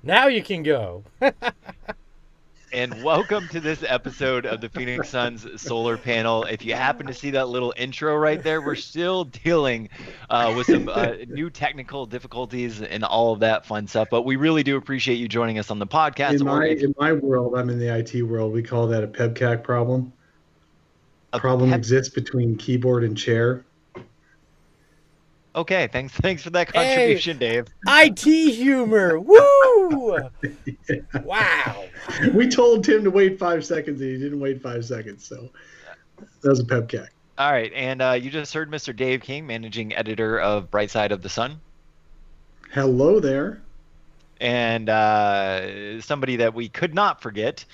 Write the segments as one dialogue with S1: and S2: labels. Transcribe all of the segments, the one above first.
S1: Now you can go.
S2: And welcome to this episode of the Phoenix Suns Solar Panel. If you happen to see that little intro right there, we're still dealing with some new technical difficulties and all of that fun stuff. But we really do appreciate you joining us on the podcast.
S3: In
S2: Or
S3: my
S2: if
S3: in my world, I'm in the IT world. We call that a PEBCAC problem.
S2: a
S3: Problem
S2: pep-
S3: exists between keyboard and chair.
S2: okay, thanks for that
S1: Hey,
S2: contribution, Dave.
S1: IT humor. Woo! Wow.
S3: We told Tim to wait 5 seconds, and he didn't wait 5 seconds. So that was a PEBCAC.
S2: All right, and you just heard Mr. Dave King, managing editor of Bright Side of the Sun,
S3: Hello there.
S2: and somebody that we could not forget,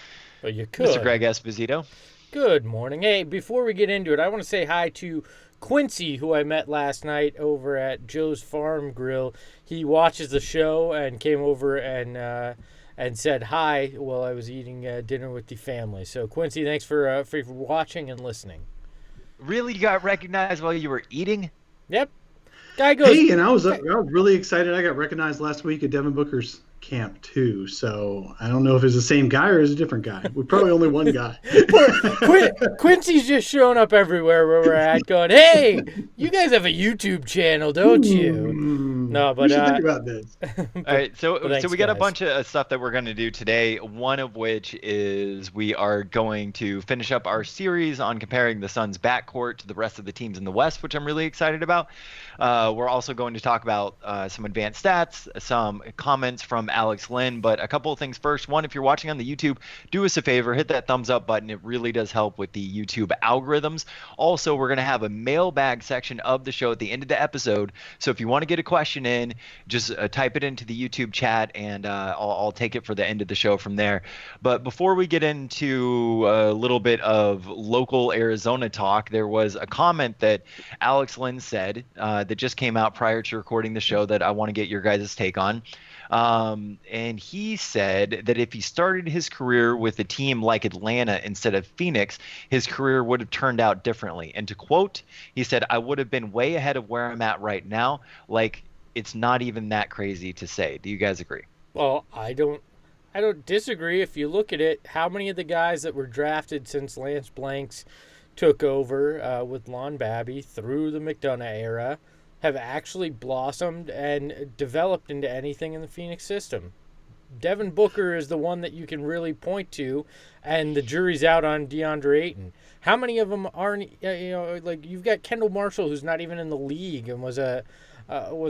S1: Well, you could.
S2: Mr. Greg Esposito.
S1: Good morning. Hey, before we get into it, I want to say hi to Quincy, who I met last night over at Joe's Farm Grill. He watches the show and came over and said hi while I was eating dinner with the family. So, Quincy, thanks for watching and listening.
S2: Really, you got recognized while you were eating?
S1: Yep. Guy goes.
S3: Hey, and I was really excited. I got recognized last week at Devin Booker's camp too. So I don't know if it's the same guy or is a different guy. We're probably only one guy.
S1: Quincy's just showing up everywhere where we're at, going, "Hey, you guys have a YouTube channel, don't you?" No, but
S3: we should think about this.
S2: All right, so
S1: thanks,
S2: we got a
S1: guys.
S2: bunch of stuff that we're going to do today. One of which is we are going to finish up our series on comparing the Suns' backcourt to the rest of the teams in the West, which I'm really excited about. We're also going to talk about some advanced stats, some comments from Alex Lynn, but a couple of things first. One, if you're watching on the YouTube, do us a favor, hit that thumbs up button. It really does help with the YouTube algorithms. Also, we're going to have a mailbag section of the show at the end of the episode. So if you want to get a question in, just type it into the YouTube chat, and I'll take it for the end of the show from there. But before we get into a little bit of local Arizona talk, there was a comment that Alex Lynn said that just came out prior to recording the show that I want to get your guys' take on. And he said that if he started his career with a team like Atlanta instead of Phoenix, his career would have turned out differently. And to quote, he said, "I would have been way ahead of where I'm at right now. Like, it's not even that crazy to say." Do you guys agree?
S1: Well, I don't disagree. If you look at it, how many of the guys that were drafted since Lance Blanks took over with Lon Babby through the McDonough era have actually blossomed and developed into anything in the Phoenix system? Devin Booker is the one that you can really point to, and the jury's out on DeAndre Ayton. How many of them aren't? Like, you've got Kendall Marshall, who's not even in the league and was a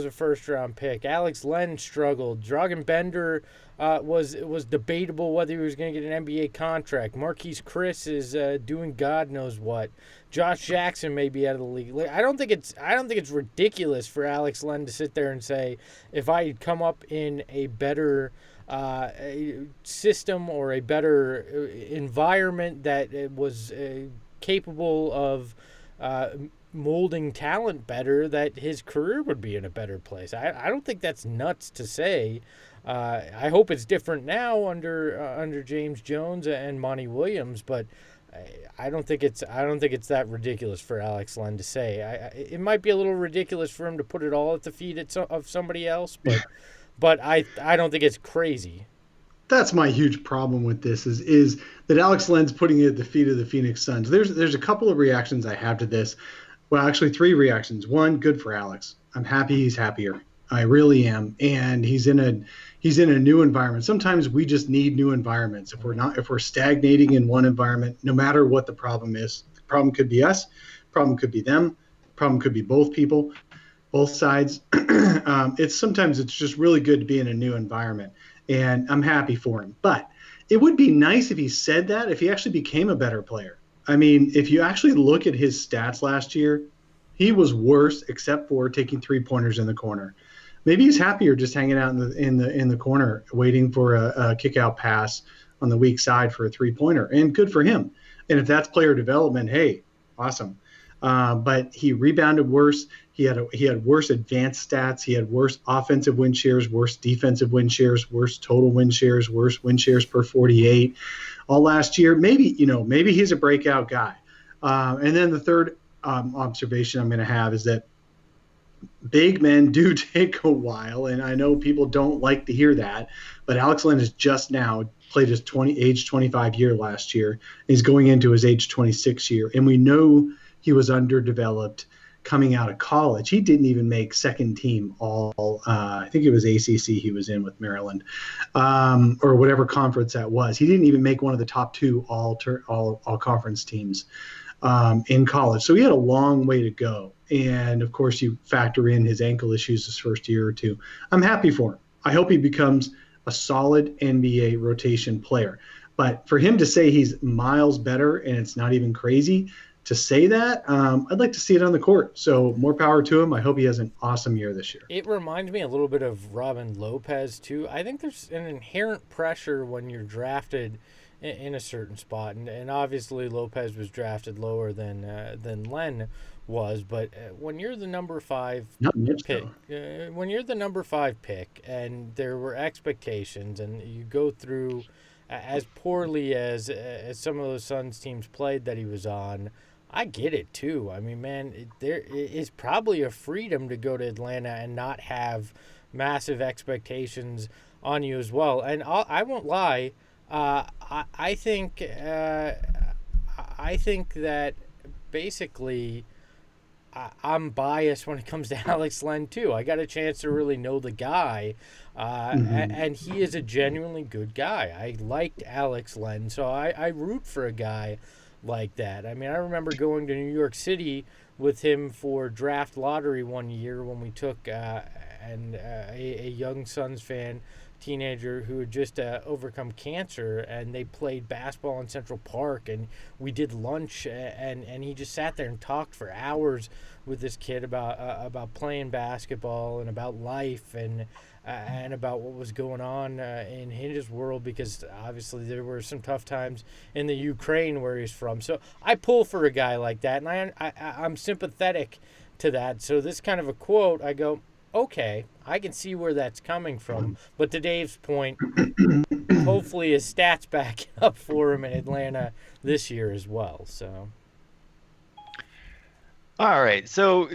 S1: first round pick. Alex Len struggled. Dragan Bender was debatable whether he was going to get an NBA contract. Marquise Chris is doing God knows what. Josh Jackson may be out of the league. Like, I don't think it's ridiculous for Alex Len to sit there and say, if I had come up in a better system or a better environment that was capable of molding talent better, that his career would be in a better place. I don't think that's nuts to say. I hope it's different now under James Jones and Monty Williams, but I don't think it's that ridiculous for Alex Len to say. It might be a little ridiculous for him to put it all at the feet of somebody else, but I don't think it's crazy.
S3: That's my huge problem with this is that Alex Len's putting it at the feet of the Phoenix Suns. There's a couple of reactions I have to this. Well, actually, 3 reactions. One, good for Alex. I'm happy he's happier. I really am, and he's in a new environment. Sometimes we just need new environments. If we're stagnating in one environment, no matter what the problem is, the problem could be us, the problem could be them, the problem could be both people, both sides. Sometimes it's just really good to be in a new environment, and I'm happy for him. But it would be nice if he said that, if he actually became a better player. I mean, if you actually look at his stats last year, he was worse except for taking 3-pointers in the corner. Maybe he's happier just hanging out in the corner, waiting for a kick-out pass on the weak side for a 3-pointer, and good for him. And if that's player development, hey, awesome. But he rebounded worse. He had worse advanced stats. He had worse offensive win shares, worse defensive win shares, worse total win shares, worse win shares per 48. All last year, maybe he's a breakout guy. And then the third observation I'm going to have is that big men do take a while, and I know people don't like to hear that, but Alex Len has just now played his age 25 year last year. He's going into his age 26 year, and we know he was underdeveloped coming out of college. He didn't even make second team all, I think it was ACC he was in with Maryland, or whatever conference that was. He didn't even make one of the top two all conference teams in college. So he had a long way to go. And of course, you factor in his ankle issues his first year or two. I'm happy for him. I hope he becomes a solid NBA rotation player. But for him to say he's miles better and it's not even crazy to say that, I'd like to see it on the court. So more power to him. I hope he has an awesome year this year.
S1: It reminds me a little bit of Robin Lopez, too. I think there's an inherent pressure when you're drafted in a certain spot. And obviously Lopez was drafted lower than Len was. But when you're the number 5 pick, when you're the number 5 pick and there were expectations and you go through as poorly as some of those Suns teams played that he was on, I get it too. I mean, man, there is probably a freedom to go to Atlanta and not have massive expectations on you as well. And I won't lie, I think that basically I'm biased when it comes to Alex Len too. I got a chance to really know the guy, and he is a genuinely good guy. I liked Alex Len, so I root for a guy like that. I mean, I remember going to New York City with him for draft lottery one year when we took a young Suns fan, teenager who had just overcome cancer, and they played basketball in Central Park, and we did lunch, and he just sat there and talked for hours with this kid about playing basketball and about life and about what was going on in his world, because obviously there were some tough times in the Ukraine where he's from. So I pull for a guy like that, and I'm sympathetic to that. So this kind of a quote, I go, okay, I can see where that's coming from. But to Dave's point, hopefully his stats back up for him in Atlanta this year as well. So.
S2: All right. So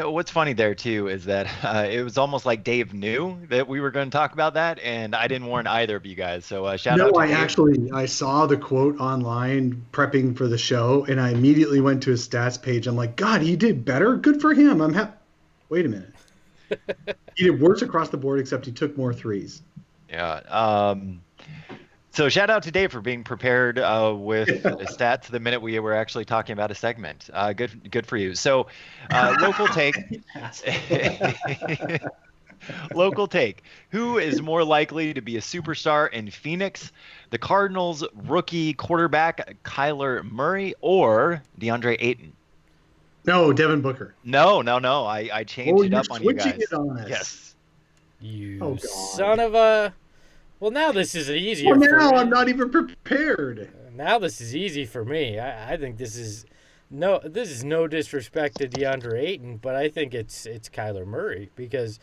S2: what's funny there too is that it was almost like Dave knew that we were going to talk about that, and I didn't warn either of you guys. So shout out to Dave.
S3: I saw the quote online prepping for the show, and I immediately went to his stats page. I'm like, God, he did better. Good for him. I'm happy. Wait a minute. He did worse across the board, except he took more threes.
S2: Yeah. So shout out to Dave for being prepared with stats the minute we were actually talking about a segment. Good for you. So local take. Local take. Who is more likely to be a superstar in Phoenix? The Cardinals rookie quarterback Kyler Murray or DeAndre Ayton?
S3: No, Devin Booker.
S2: No. I changed it up on you guys.
S3: It on us.
S2: Yes.
S1: You son of a... Well, now this is easier.
S3: Well, now I'm not even prepared.
S1: Now this is easy for me. I think this is no disrespect to DeAndre Ayton, but I think it's Kyler Murray, because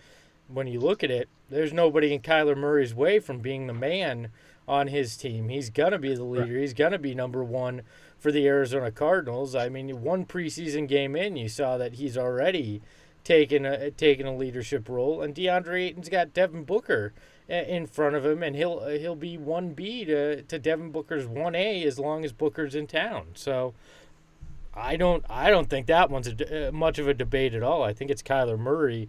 S1: when you look at it, there's nobody in Kyler Murray's way from being the man on his team. He's gonna be the leader. He's gonna be number one for the Arizona Cardinals. I mean, one preseason game in, you saw that he's already taken a leadership role, and DeAndre Ayton's got Devin Booker in front of him, and he'll be 1B to Devin Booker's 1A as long as Booker's in town. So I don't think that one's much of a debate at all. I think it's Kyler Murray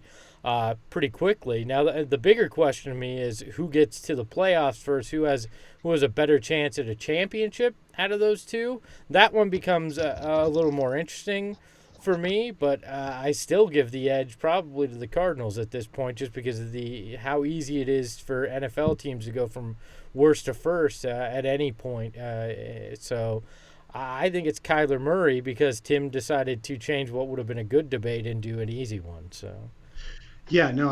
S1: pretty quickly. Now the bigger question to me is who gets to the playoffs first, who has a better chance at a championship out of those two. That one becomes a little more interesting for me, but I still give the edge probably to the Cardinals at this point, just because of how easy it is for NFL teams to go from worst to first at any point. So I think it's Kyler Murray, because Tim decided to change what would have been a good debate into an easy one. So
S3: yeah, no,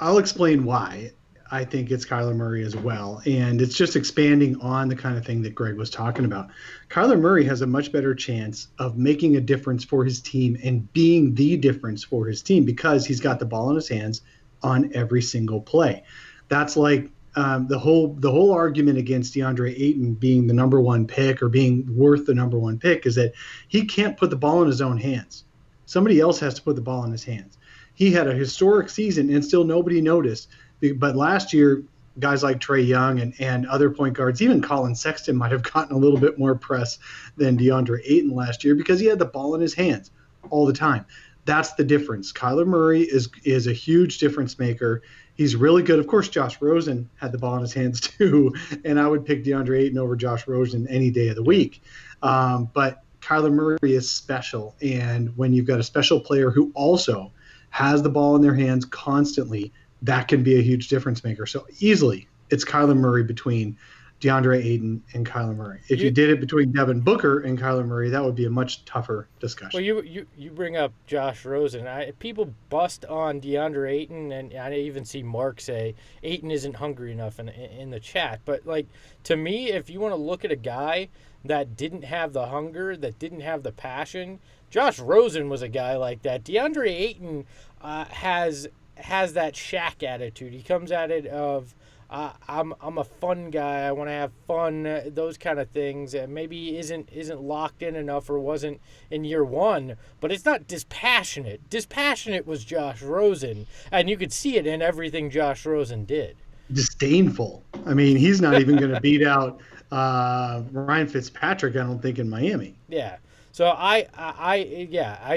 S3: I'll explain why I think it's Kyler Murray as well. And it's just expanding on the kind of thing that Greg was talking about. Kyler Murray has a much better chance of making a difference for his team and being the difference for his team, because he's got the ball in his hands on every single play. That's like the whole argument against DeAndre Ayton being the number one pick or being worth the number one pick is that he can't put the ball in his own hands. Somebody else has to put the ball in his hands. he had a historic season and still nobody noticed. But last year, guys like Trae Young and other point guards, even Colin Sexton might have gotten a little bit more press than DeAndre Ayton last year because he had the ball in his hands all the time. That's the difference. Kyler Murray is a huge difference maker. He's really good. Of course, Josh Rosen had the ball in his hands too, and I would pick DeAndre Ayton over Josh Rosen any day of the week. But Kyler Murray is special, and when you've got a special player who also has the ball in their hands constantly, that can be a huge difference maker. So easily, it's Kyler Murray between DeAndre Ayton and Kyler Murray. If you did it between Devin Booker and Kyler Murray, that would be a much tougher discussion.
S1: Well, you bring up Josh Rosen. People bust on DeAndre Ayton, and I even see Mark say Ayton isn't hungry enough in the chat. But, like, to me, if you want to look at a guy that didn't have the hunger, that didn't have the passion, Josh Rosen was a guy like that. DeAndre Ayton has that Shaq attitude. He comes at it of, I'm a fun guy. I want to have fun. Those kind of things. Maybe isn't locked in enough or wasn't in year one. But it's not dispassionate. Dispassionate was Josh Rosen, and you could see it in everything Josh Rosen did.
S3: Disdainful. I mean, he's not even going to beat out Ryan Fitzpatrick, I don't think, in Miami.
S1: Yeah. So I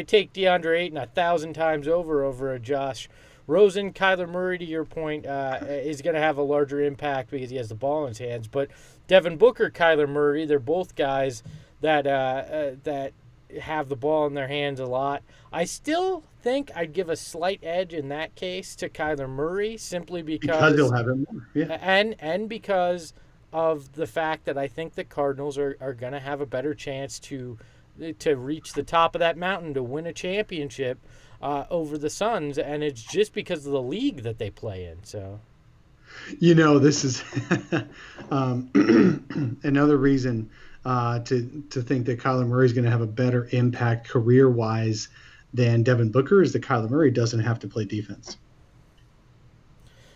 S1: take DeAndre Ayton 1,000 times over a Josh Rosen. Kyler Murray, to your point, is going to have a larger impact because he has the ball in his hands. But Devin Booker, Kyler Murray, they're both guys that have the ball in their hands a lot. I still think I'd give a slight edge in that case to Kyler Murray simply because
S3: he'll have it more. Yeah.
S1: And because of the fact that I think the Cardinals are going to have a better chance to reach the top of that mountain to win a championship over the Suns, and it's just because of the league that they play in. So,
S3: this is another reason to think that Kyler Murray is going to have a better impact career-wise than Devin Booker is that Kyler Murray doesn't have to play defense.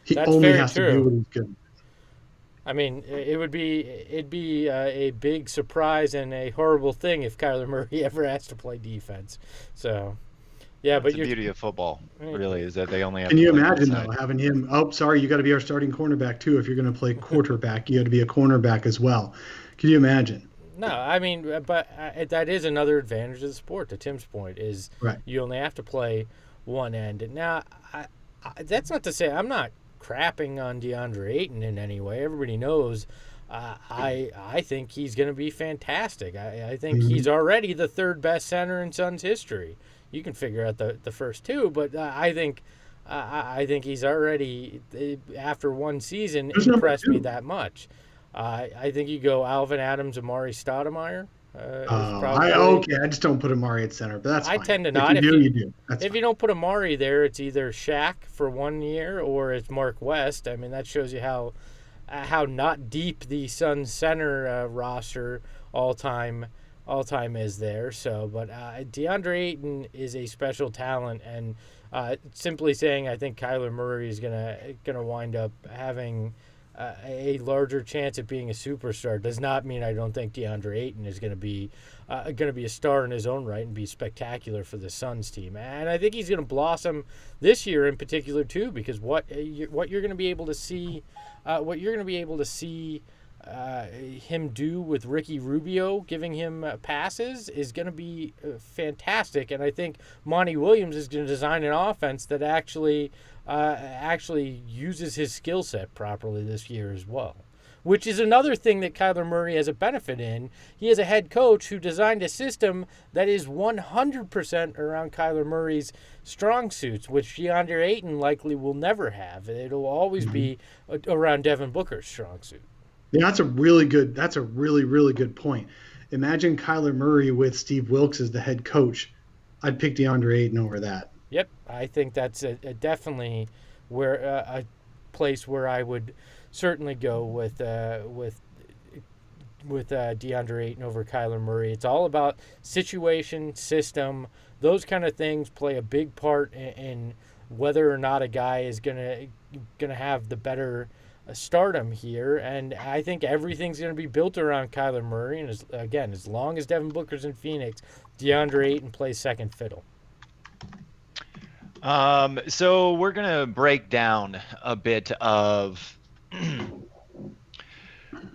S3: He
S1: That's
S3: only
S1: very
S3: has
S1: true.
S3: to do what he's good.
S1: I mean, it'd be a big surprise and a horrible thing if Kyler Murray ever has to play defense. So, yeah,
S2: That's
S1: but
S2: the beauty of football, really, is that they only have.
S3: Can you
S2: to play
S3: imagine
S2: one
S3: though
S2: side.
S3: having him? Oh, sorry, you got to be our starting cornerback too. If you're going to play quarterback, you got to be a cornerback as well. Can you imagine?
S1: No, I mean, but that is another advantage of the sport. To Tim's point, is
S3: Right.
S1: you only have to play one end. And now, that's not to say I'm not crapping on DeAndre Ayton in any way. Everybody knows I think he's going to be fantastic. I think he's already the third best center in Suns history. You can figure out the first two, but I think he's already, after one season, impressed me that much. I think you go Alvin Adams, Amari Stoudemire.
S3: I just don't put Amari at center, but that's fine.
S1: I tend to not.
S3: If you do. That's
S1: if
S3: fine.
S1: you don't put Amari there, it's either Shaq for 1 year or it's Mark West. I mean, that shows you how not deep the Suns center roster all time is there. So, but DeAndre Ayton is a special talent, and simply saying I think Kyler Murray is gonna wind up having a larger chance at being a superstar does not mean I don't think DeAndre Ayton is going to be a star in his own right and be spectacular for the Suns team. And I think he's going to blossom this year in particular too, because what you're going to be able to see, him do with Ricky Rubio, giving him passes, is going to be fantastic. And I think Monty Williams is going to design an offense that actually uses his skill set properly this year as well, which is another thing that Kyler Murray has a benefit in. He has a head coach who designed a system that is 100% around Kyler Murray's strong suits, which DeAndre Ayton likely will never have. It'll always be around Devin Booker's strong suit.
S3: Yeah, that's a really, really good point. Imagine Kyler Murray with Steve Wilkes as the head coach. I'd pick DeAndre Ayton over that.
S1: Yep, I think that's definitely where a place where I would certainly go with DeAndre Ayton over Kyler Murray. It's all about situation, system, those kind of things play a big part in whether or not a guy is gonna have the better stardom here. And I think everything's going to be built around Kyler Murray. And as long as Devin Booker's in Phoenix, DeAndre Ayton plays second fiddle.
S2: So we're gonna break down a bit of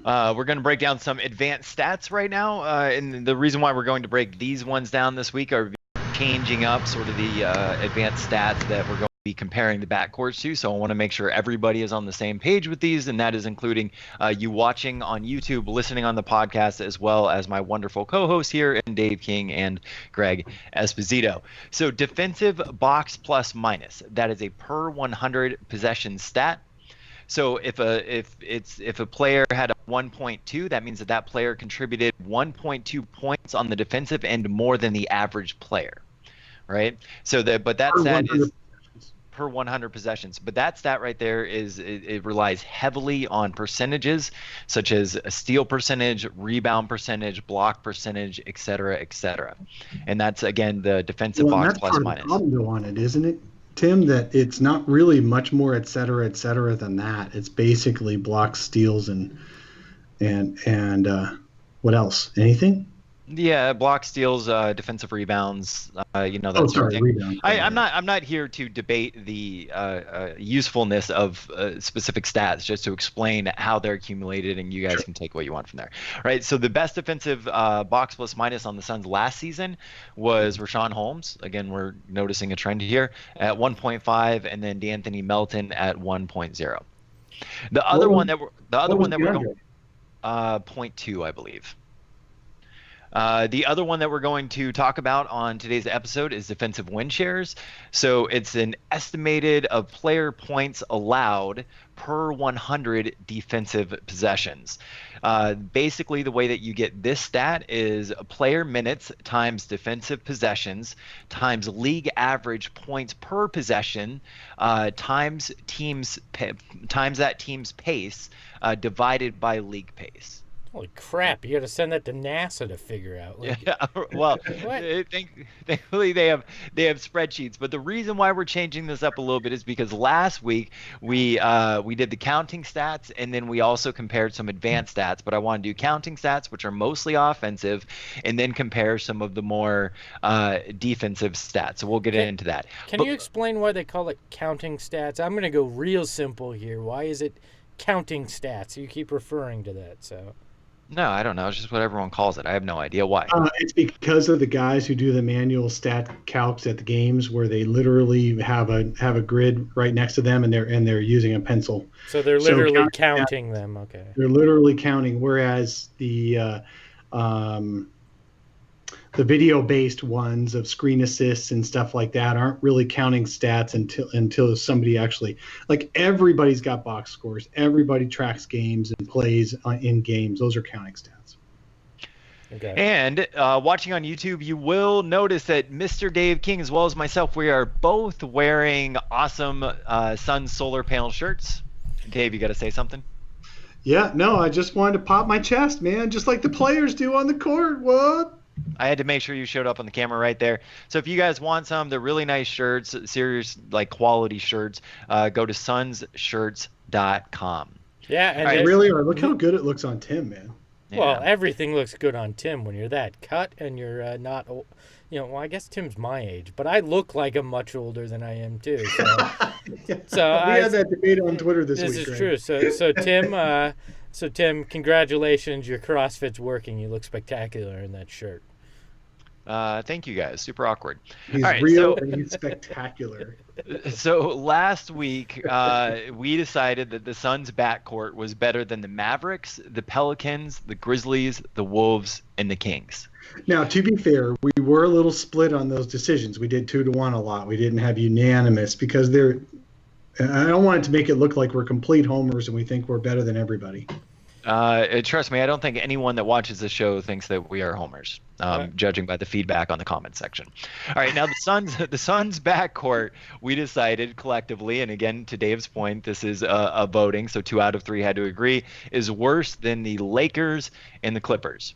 S2: we're going to break down some advanced stats right now, and the reason why we're going to break these ones down this week are changing up sort of the advanced stats that we're going to be comparing the backcourts to. So I want to make sure everybody is on the same page with these, and that is including you watching on YouTube, listening on the podcast, as well as my wonderful co-hosts here, and Dave King and Greg Esposito. So defensive box plus minus, that is a per 100 possession stat. So if a player had a 1.2, that means that player contributed 1.2 points on the defensive end more than the average player, right? So that stat is per 100 possessions. But that stat right there it relies heavily on percentages such as a steal percentage, rebound percentage, block percentage, et cetera, and that's again the defensive box plus minus.
S3: That's part of the problem on it, isn't it, Tim, that it's not really much more et cetera than that. It's basically blocks, steals, and what else? Anything?
S2: Yeah, block, steals, defensive rebounds, that sort of thing. Rebound. I'm not here to debate the usefulness of specific stats, just to explain how they're accumulated, and you guys can take what you want from there. Right. So the best defensive box plus minus on the Suns last season was Rashawn Holmes. Again, we're noticing a trend here at 1.5, and then D'Anthony Melton at 1.0. The other one that we're 0.2, I believe. The other one that we're going to talk about on today's episode is defensive win shares. So it's an estimated of player points allowed per 100 defensive possessions. Basically, the way that you get this stat is player minutes times defensive possessions times league average points per possession times that team's pace divided by league pace.
S1: Holy crap, you got to send that to NASA to figure out.
S2: Yeah, well, thankfully they have spreadsheets. But the reason why we're changing this up a little bit is because last week we did the counting stats, and then we also compared some advanced stats. But I want to do counting stats, which are mostly offensive, and then compare some of the more defensive stats. So we'll get into that.
S1: Can you explain why they call it counting stats? I'm going to go real simple here. Why is it counting stats? You keep referring to that, so...
S2: No, I don't know. It's just what everyone calls it. I have no idea why.
S3: It's because of the guys who do the manual stat calcs at the games, where they literally have a grid right next to them, and they're using a pencil.
S1: So they're literally counting them. Okay.
S3: They're literally counting, whereas the video-based ones of screen assists and stuff like that aren't really counting stats until somebody actually, like, everybody's got box scores. Everybody tracks games and plays in games. Those are counting stats.
S2: Okay. And watching on YouTube, you will notice that Mr. Dave King, as well as myself, we are both wearing awesome Sun solar panel shirts. Dave, you got to say something?
S3: Yeah, no, I just wanted to pop my chest, man, just like the players do on the court. What?
S2: I had to make sure you showed up on the camera right there. So if you guys want some, they're really nice shirts, serious, like, quality shirts. Go to sunsshirts.com.
S1: Yeah, and
S3: they really are. Look how good it looks on Tim, man.
S1: Yeah. Well, everything looks good on Tim when you're that cut and you're not, well, I guess Tim's my age, but I look like I'm much older than I am too. So,
S3: we had that debate on Twitter this week.
S1: This is true. So Tim, congratulations, your CrossFit's working. You look spectacular in that shirt.
S2: Thank you guys. Super awkward.
S3: He's real and he's spectacular.
S2: So last week, we decided that the Suns' backcourt was better than the Mavericks, the Pelicans, the Grizzlies, the Wolves, and the Kings.
S3: Now, to be fair, we were a little split on those decisions. We did 2-1 a lot. We didn't have unanimous because I don't want it to make it look like we're complete homers and we think we're better than everybody.
S2: Trust me, I don't think anyone that watches the show thinks that we are homers, judging by the feedback on the comment section. All right, now the Suns backcourt, we decided collectively, and again, to Dave's point, this is a voting, so 2 out of 3 had to agree, is worse than the Lakers and the Clippers.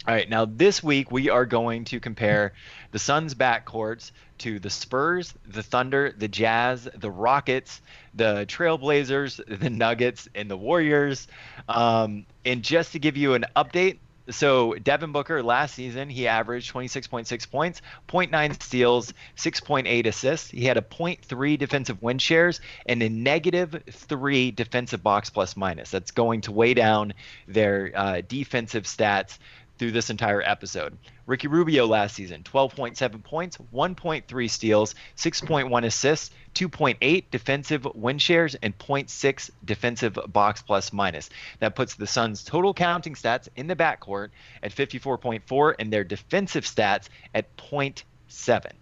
S2: All right, now this week we are going to compare the Suns' backcourts to the Spurs, the Thunder, the Jazz, the Rockets, the Trailblazers, the Nuggets, and the Warriors. And just to give you an update, So Devin Booker last season, he averaged 26.6 points, zero point 0.9 steals, 6.8 assists. He had a 0.3 defensive win shares and a -3 defensive box plus minus. That's going to weigh down their defensive stats through this entire episode. Ricky Rubio last season, 12.7 points, 1.3 steals, 6.1 assists, 2.8 defensive win shares, and 0.6 defensive box plus minus. That puts the Suns' total counting stats in the backcourt at 54.4 and their defensive stats at 0.7.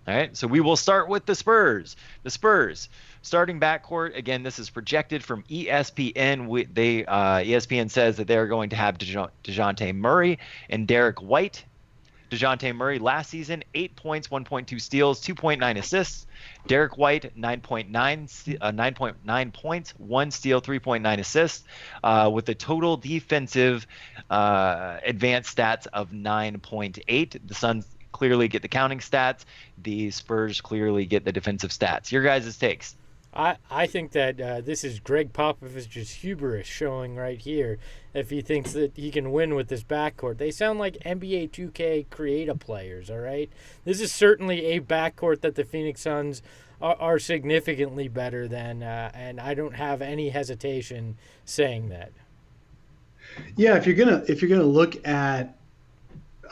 S2: All right, so we will start with the Spurs. The Spurs starting backcourt. Again, this is projected from ESPN. ESPN says that they're going to have DeJounte Murray and Derek White. DeJounte Murray last season, 8 points, 1.2 steals, 2.9 assists. Derek White, 9.9 points, 1 steal, 3.9 assists, with the total defensive advanced stats of 9.8. The Suns clearly get the counting stats. The Spurs clearly get the defensive stats. Your guys' takes?
S1: I think that this is Greg Popovich's hubris showing right here. If he thinks that he can win with this backcourt, they sound like NBA 2K creative players. All right, this is certainly a backcourt that the Phoenix Suns are significantly better than, and I don't have any hesitation saying that.
S3: Yeah, if you're gonna look at,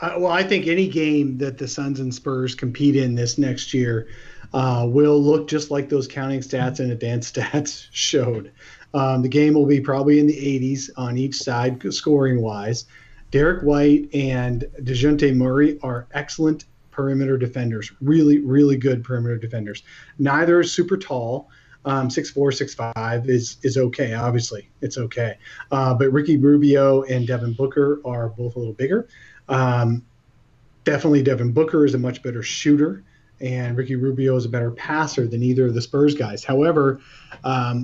S3: I think any game that the Suns and Spurs compete in this next year will look just like those counting stats and advanced stats showed. The game will be probably in the 80s on each side, scoring-wise. Derek White and DeJounte Murray are excellent perimeter defenders, really, really good perimeter defenders. Neither is super tall. 6'4", 6'5" is okay, obviously. It's okay. But Ricky Rubio and Devin Booker are both a little bigger. Definitely Devin Booker is a much better shooter, and Ricky Rubio is a better passer than either of the Spurs guys. However,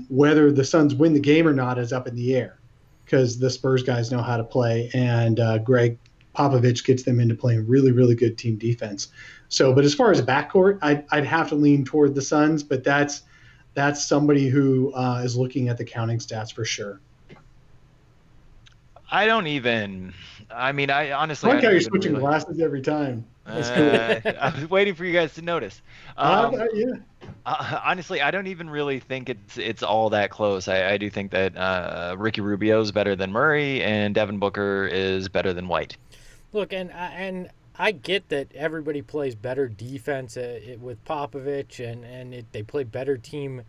S3: whether the Suns win the game or not is up in the air because the Spurs guys know how to play, and Greg Popovich gets them into playing really, really good team defense. So, but as far as a backcourt, I'd have to lean toward the Suns, but that's somebody who is looking at the counting stats for sure.
S2: I honestly,
S3: I like how you're switching glasses every time. That's cool.
S2: I was waiting for you guys to notice.
S3: Yeah.
S2: Honestly, I don't even really think it's all that close. I do think that Ricky Rubio is better than Murray and Devin Booker is better than White.
S1: Look, and I get that everybody plays better defense with Popovich and they play better team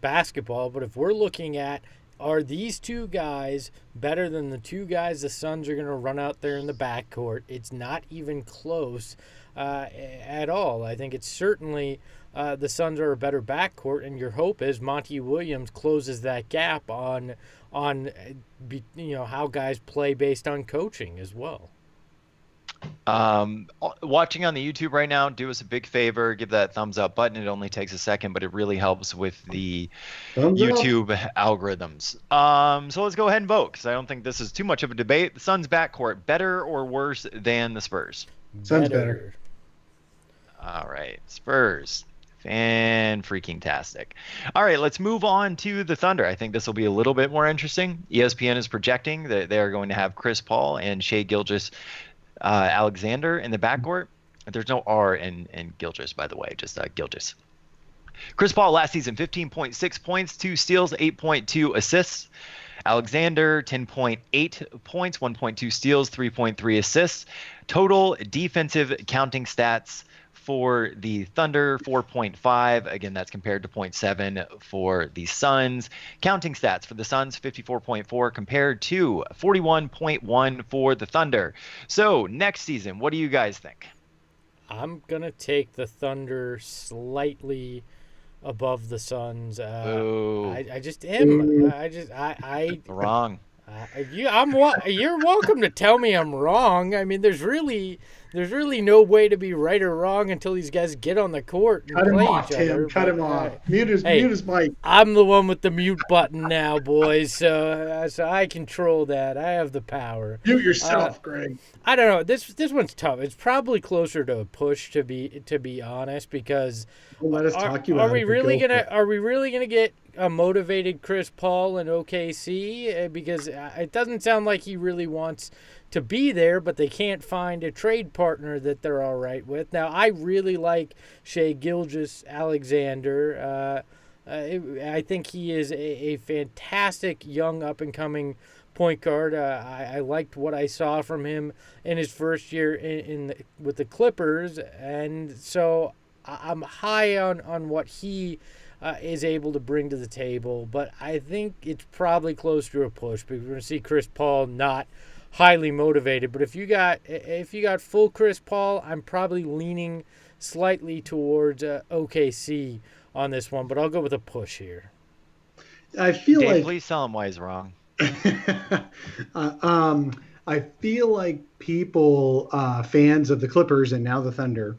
S1: basketball, but if we're looking at, are these two guys better than the two guys the Suns are going to run out there in the backcourt? It's not even close at all. I think it's certainly the Suns are a better backcourt, and your hope is Monty Williams closes that gap on how guys play based on coaching as well.
S2: Watching on the YouTube right now, do us a big favor, give that thumbs up button. It only takes a second, but it really helps with the YouTube algorithms. So let's go ahead and vote, because I don't think this is too much of a debate. The Suns backcourt, better or worse than the Spurs?
S3: Suns better.
S2: All right, Spurs. Fan-freaking-tastic. All right, let's move on to the Thunder. I think this will be a little bit more interesting. ESPN is projecting that they are going to have Chris Paul and Shai Gilgeous Alexander in the backcourt. There's no R in Gilgeous, by the way, just Gilgeous. Chris Paul last season, 15.6 points, 2 steals, 8.2 assists. Alexander, 10.8 points, 1.2 steals, 3.3 assists. Total defensive counting stats for the Thunder, 4.5. Again, that's compared to 0.7 for the Suns. Counting stats for the Suns, 54.4 compared to 41.1 for the Thunder. So next season, what do you guys think?
S1: I'm going to take the Thunder slightly above the Suns. I just am.
S2: Wrong.
S1: You're welcome to tell me I'm wrong. I mean, there's really there's really no way to be right or wrong until these guys get on the court and
S3: Cut him
S1: play
S3: off,
S1: each
S3: Tim.
S1: other.
S3: Cut him off. Mute his mic.
S1: I'm the one with the mute button now, boys. So I control that. I have the power.
S3: Mute yourself, Greg.
S1: I don't know. This one's tough. It's probably closer to a push, to be honest, because
S3: Let us talk you out.
S1: Are we really gonna get a motivated Chris Paul in OKC? Because it doesn't sound like he really wants to be there, but they can't find a trade partner that they're all right with. Now, I really like Shai Gilgeous-Alexander. I think he is a fantastic young up-and-coming point guard. I liked what I saw from him in his first year with the Clippers, and so I'm high on what he is able to bring to the table. But I think it's probably close to a push because we're going to see Chris Paul not highly motivated. But if you got full Chris Paul, I'm probably leaning slightly towards OKC on this one. But I'll go with a push here.
S3: I feel
S2: Dave,
S3: like
S2: please tell him why he's wrong.
S3: I feel like people, fans of the Clippers and now the Thunder,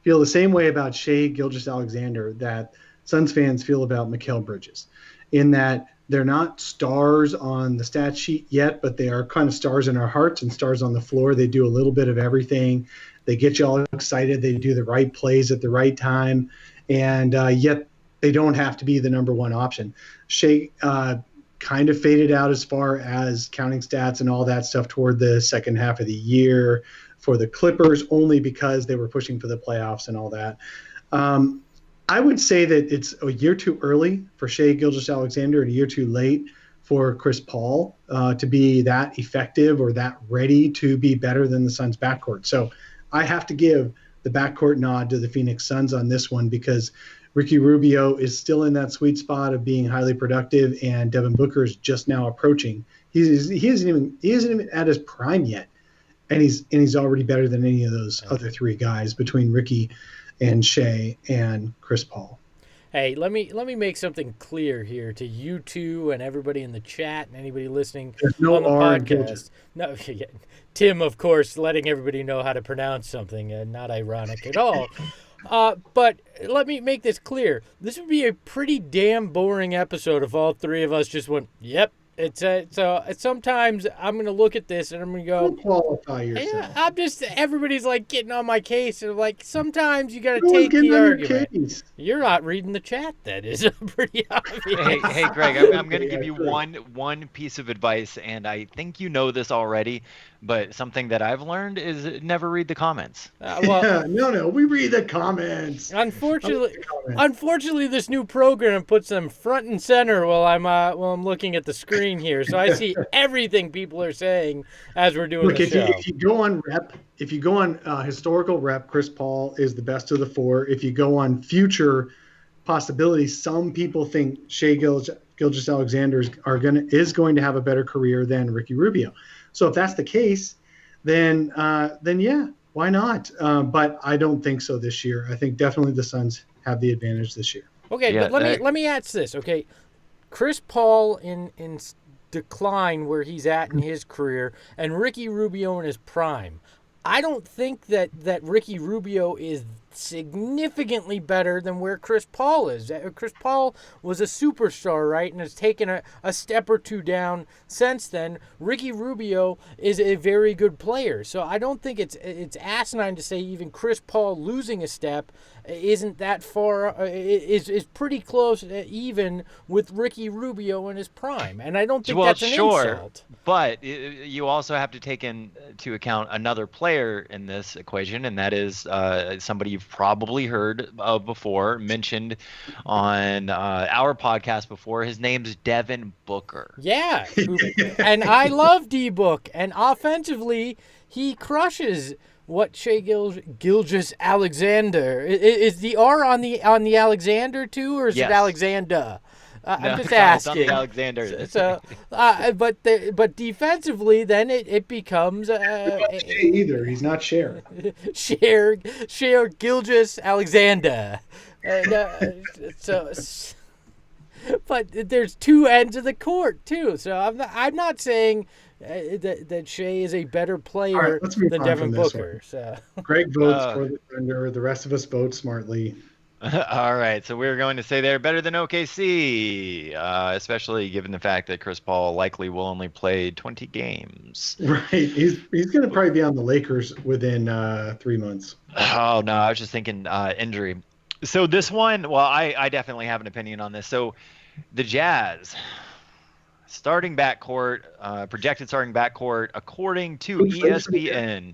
S3: feel the same way about Shai Gilgeous-Alexander that Suns fans feel about Mikal Bridges, in that they're not stars on the stat sheet yet, but they are kind of stars in our hearts and stars on the floor. They do a little bit of everything. They get you all excited. They do the right plays at the right time, and yet they don't have to be the number one option. Shai kind of faded out as far as counting stats and all that stuff toward the second half of the year for the Clippers, only because they were pushing for the playoffs and all that. I would say that it's a year too early for Shai Gilgeous-Alexander and a year too late for Chris Paul to be that effective or that ready to be better than the Suns backcourt. So I have to give the backcourt nod to the Phoenix Suns on this one because Ricky Rubio is still in that sweet spot of being highly productive, and Devin Booker is just now approaching. He isn't even at his prime yet, and he's already better than any of those other three guys between Ricky and Shai and Chris Paul.
S1: Hey, let me make something clear here to you two and everybody in the chat and anybody listening on the podcast. No, Tim, of course, letting everybody know how to pronounce something, and not ironic at all. But let me make this clear. This would be a pretty damn boring episode if all three of us just went, "Yep." So sometimes I'm going to look at this and I'm going to go,
S3: don't qualify yourself.
S1: Yeah, everybody's like getting on my case. And like, sometimes you got to take the argument. You're not reading the chat. That is pretty obvious.
S2: Hey, Greg, I'm going to give you one piece of advice, and I think you know this already, but something that I've learned is never read the comments.
S3: No, we read the comments.
S1: Unfortunately, this new program puts them front and center while I'm looking at the screen here, so I see everything people are saying as we're doing the show.
S3: If you go on historical rep, Chris Paul is the best of the four. If you go on future possibilities, some people think Shai Gilgeous-Alexander is going to have a better career than Ricky Rubio. So if that's the case, then yeah, why not? But I don't think so this year. I think definitely the Suns have the advantage this year.
S1: Okay, yeah, but let me ask this. Okay, Chris Paul in decline where he's at in his career, and Ricky Rubio in his prime. I don't think that Ricky Rubio is significantly better than where Chris Paul is. Chris Paul was a superstar, right, and has taken a step or two down since then. Ricky Rubio is a very good player, so I don't think it's asinine to say even Chris Paul losing a step isn't that far, is pretty close even with Ricky Rubio in his prime, and I don't think that's an insult.
S2: But you also have to take into account another player in this equation, and that is somebody you've probably heard of before, mentioned on our podcast before. His name's Devin Booker.
S1: Yeah, and I love D-Book, and offensively, he crushes what Shai Gilgeous-Alexander. Is the R on the Alexander too, or is it Alexander? I'm just asking.
S2: It's on the Alexander.
S1: So, but defensively, then it becomes
S3: either. He's not Shai.
S1: Shai Gilgeous-Alexander. But there's two ends of the court too. So I'm not saying that Shea is a better
S3: All
S1: player
S3: right, let's move
S1: than
S3: on
S1: Devin
S3: from this
S1: Booker.
S3: one.
S1: So
S3: Greg votes for the Thunder. The rest of us vote smartly.
S2: All right, so we're going to say they're better than OKC, especially given the fact that Chris Paul likely will only play 20 games.
S3: Right. He's going to probably be on the Lakers within 3 months.
S2: Oh, no, I was just thinking injury. So this one, well, I definitely have an opinion on this. So the Jazz, starting backcourt, projected starting backcourt, according to ESPN,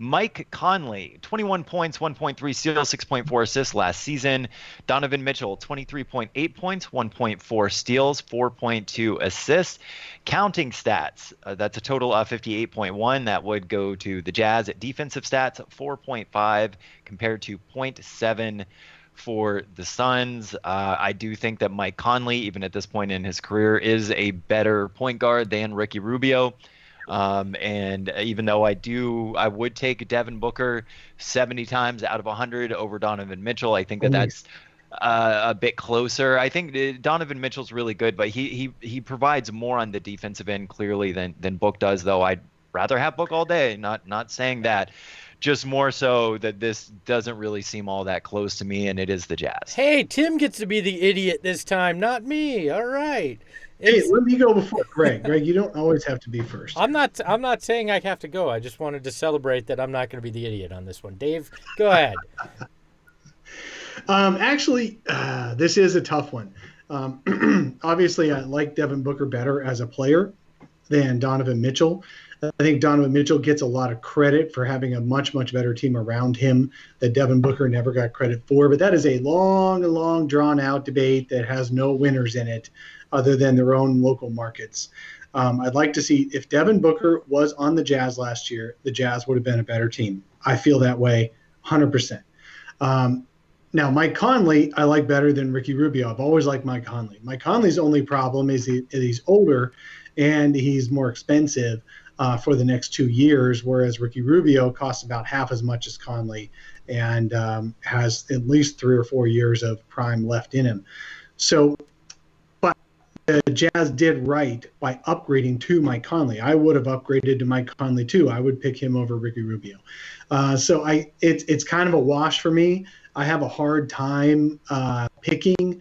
S2: Mike Conley, 21 points, 1.3 steals, 6.4 assists last season. Donovan Mitchell, 23.8 points, 1.4 steals, 4.2 assists. Counting stats, that's a total of 58.1. That would go to the Jazz. At defensive stats, 4.5 compared to 0.7 for the Suns. I do think that Mike Conley, even at this point in his career, is a better point guard than Ricky Rubio. And even though I would take Devin Booker 70 times out of 100 over Donovan Mitchell, I think that's a bit closer. I think Donovan Mitchell's really good, but he provides more on the defensive end clearly than Book does, though I'd rather have Book all day. Not saying that. Just more so that this doesn't really seem all that close to me, and it is the Jazz.
S1: hey, Tim gets to be the idiot this time, not me. All right.
S3: Hey, let me go before Greg. Greg, you don't always have to be first.
S1: I'm not saying I have to go. I just wanted to celebrate that I'm not going to be the idiot on this one. Dave, go ahead.
S3: Actually, this is a tough one. Obviously, I like Devin Booker better as a player than Donovan Mitchell. I think Donovan Mitchell gets a lot of credit for having a much, much better team around him that Devin Booker never got credit for. But that is a long, drawn-out debate that has no winners in it other than their own local markets. I'd like to see if Devin Booker was on the Jazz last year, the Jazz would have been a better team. I feel that way 100%. Now, Mike Conley, I like better than Ricky Rubio. I've always liked Mike Conley. Mike Conley's only problem is he's older and he's more expensive for the next 2 years, whereas Ricky Rubio costs about half as much as Conley and has at least 3 or 4 years of prime left in him. So, but the Jazz did right by upgrading to Mike Conley. I would have upgraded to Mike Conley too. I would pick him over Ricky Rubio. So it's kind of a wash for me. I have a hard time picking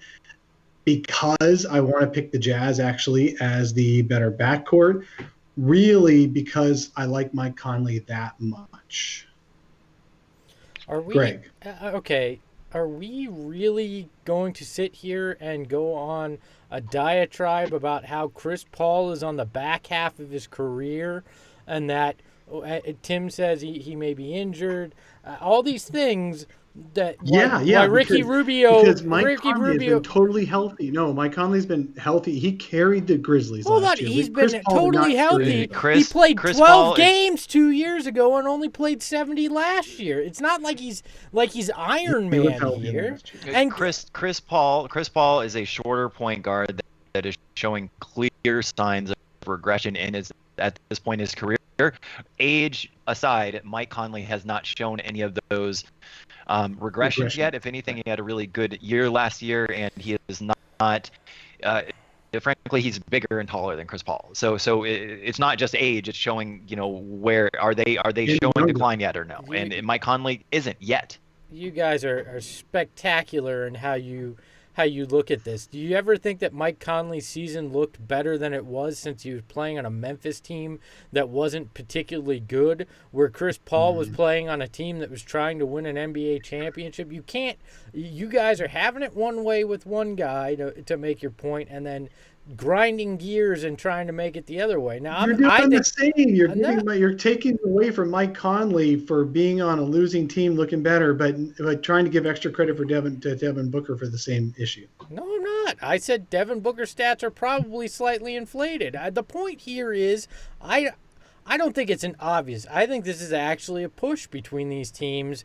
S3: because I want to pick the Jazz actually as the better backcourt, really because I like Mike Conley that much.
S1: Are we
S3: Greg.
S1: Okay? Are we really going to sit here and go on a diatribe about how Chris Paul is on the back half of his career and that Tim says he may be injured? All these things that why Ricky Rubio
S3: because Mike Conley has been totally healthy. No, Mike Conley's been healthy. He carried the Grizzlies last year.
S1: He's been totally healthy. He played 12 games 2 years ago and only played 70 last year. It's not like he's Iron Man here.
S2: And Chris Paul is a shorter point guard that is showing clear signs of regression at this point in his career. Age aside, Mike Conley has not shown any of those regressions yet. If anything, he had a really good year last year, and he is not. Frankly, he's bigger and taller than Chris Paul. So it's not just age; it's showing where are they showing decline yet or no? And Mike Conley isn't yet.
S1: You guys are spectacular in how you look at this. Do you ever think that Mike Conley's season looked better than it was since he was playing on a Memphis team that wasn't particularly good, where Chris Paul was playing on a team that was trying to win an NBA championship? You guys are having it one way with one guy to make your point, and then grinding gears and trying to make it the other way. Now
S3: you're doing the same. You're taking away from Mike Conley for being on a losing team, looking better, but trying to give extra credit for Devin Booker for the same issue.
S1: No, I'm not. I said Devin Booker's stats are probably slightly inflated. The point here is I don't think it's an obvious. I think this is actually a push between these teams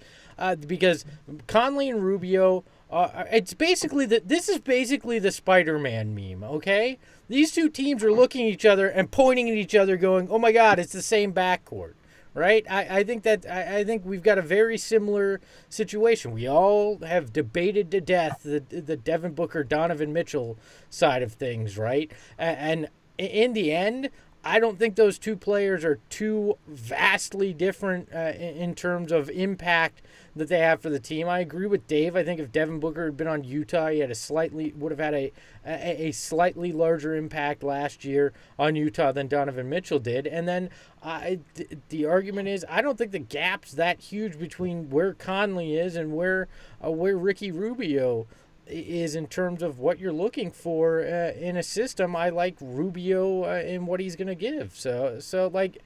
S1: because Conley and Rubio. This is basically the Spider-Man meme, okay? These two teams are looking at each other and pointing at each other going, oh my God, it's the same backcourt, right? I think we've got a very similar situation. We all have debated to death the Devin Booker, Donovan Mitchell side of things, right? And in the end, I don't think those two players are too vastly different in terms of impact that they have for the team. I agree with Dave. I think if Devin Booker had been on Utah, he would have had a slightly larger impact last year on Utah than Donovan Mitchell did. And then the argument is I don't think the gap's that huge between where Conley is and where Ricky Rubio is in terms of what you're looking for in a system. I like Rubio in what he's going to give. So like,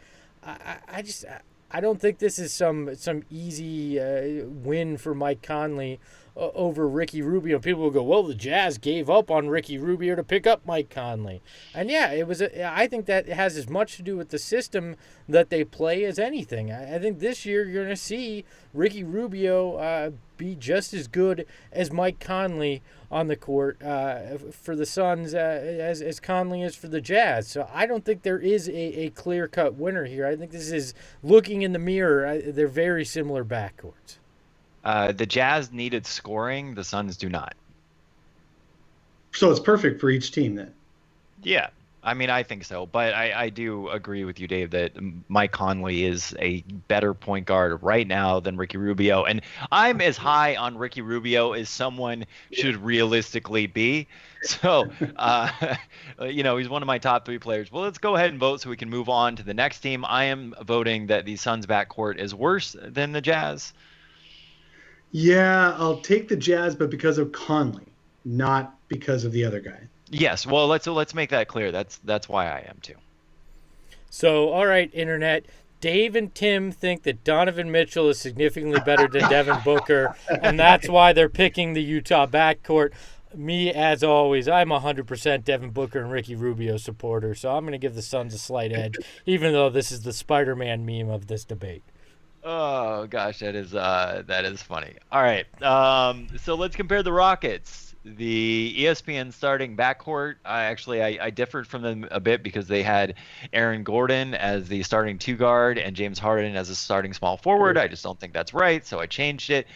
S1: I don't think this is some easy win for Mike Conley over Ricky Rubio. People will go, well, the Jazz gave up on Ricky Rubio to pick up Mike Conley. And yeah, I think that has as much to do with the system that they play as anything. I think this year you're going to see Ricky Rubio be just as good as Mike Conley on the court for the Suns as Conley is for the Jazz. So I don't think there is a clear-cut winner here. I think this is looking in the mirror. They're very similar backcourts.
S2: The Jazz needed scoring. The Suns do not.
S3: So it's perfect for each team then.
S2: Yeah. I mean, I think so. But I do agree with you, Dave, that Mike Conley is a better point guard right now than Ricky Rubio. And I'm as high on Ricky Rubio as someone should realistically be. So, he's one of my top 3 players. Well, let's go ahead and vote so we can move on to the next team. I am voting that the Suns backcourt is worse than the Jazz.
S3: Yeah, I'll take the Jazz, but because of Conley, not because of the other guy.
S2: Yes, well, let's make that clear. That's why I am too.
S1: So, all right, Internet. Dave and Tim think that Donovan Mitchell is significantly better than Devin Booker, and that's why they're picking the Utah backcourt. Me, as always, I'm 100% Devin Booker and Ricky Rubio supporter, so I'm going to give the Suns a slight edge, even though this is the Spider-Man meme of this debate.
S2: Oh gosh, that is funny. All right, so let's compare the Rockets. The ESPN starting backcourt, I differed from them a bit because they had Aaron Gordon as the starting 2 guard and James Harden as a starting small forward. I just don't think that's right, so I changed it.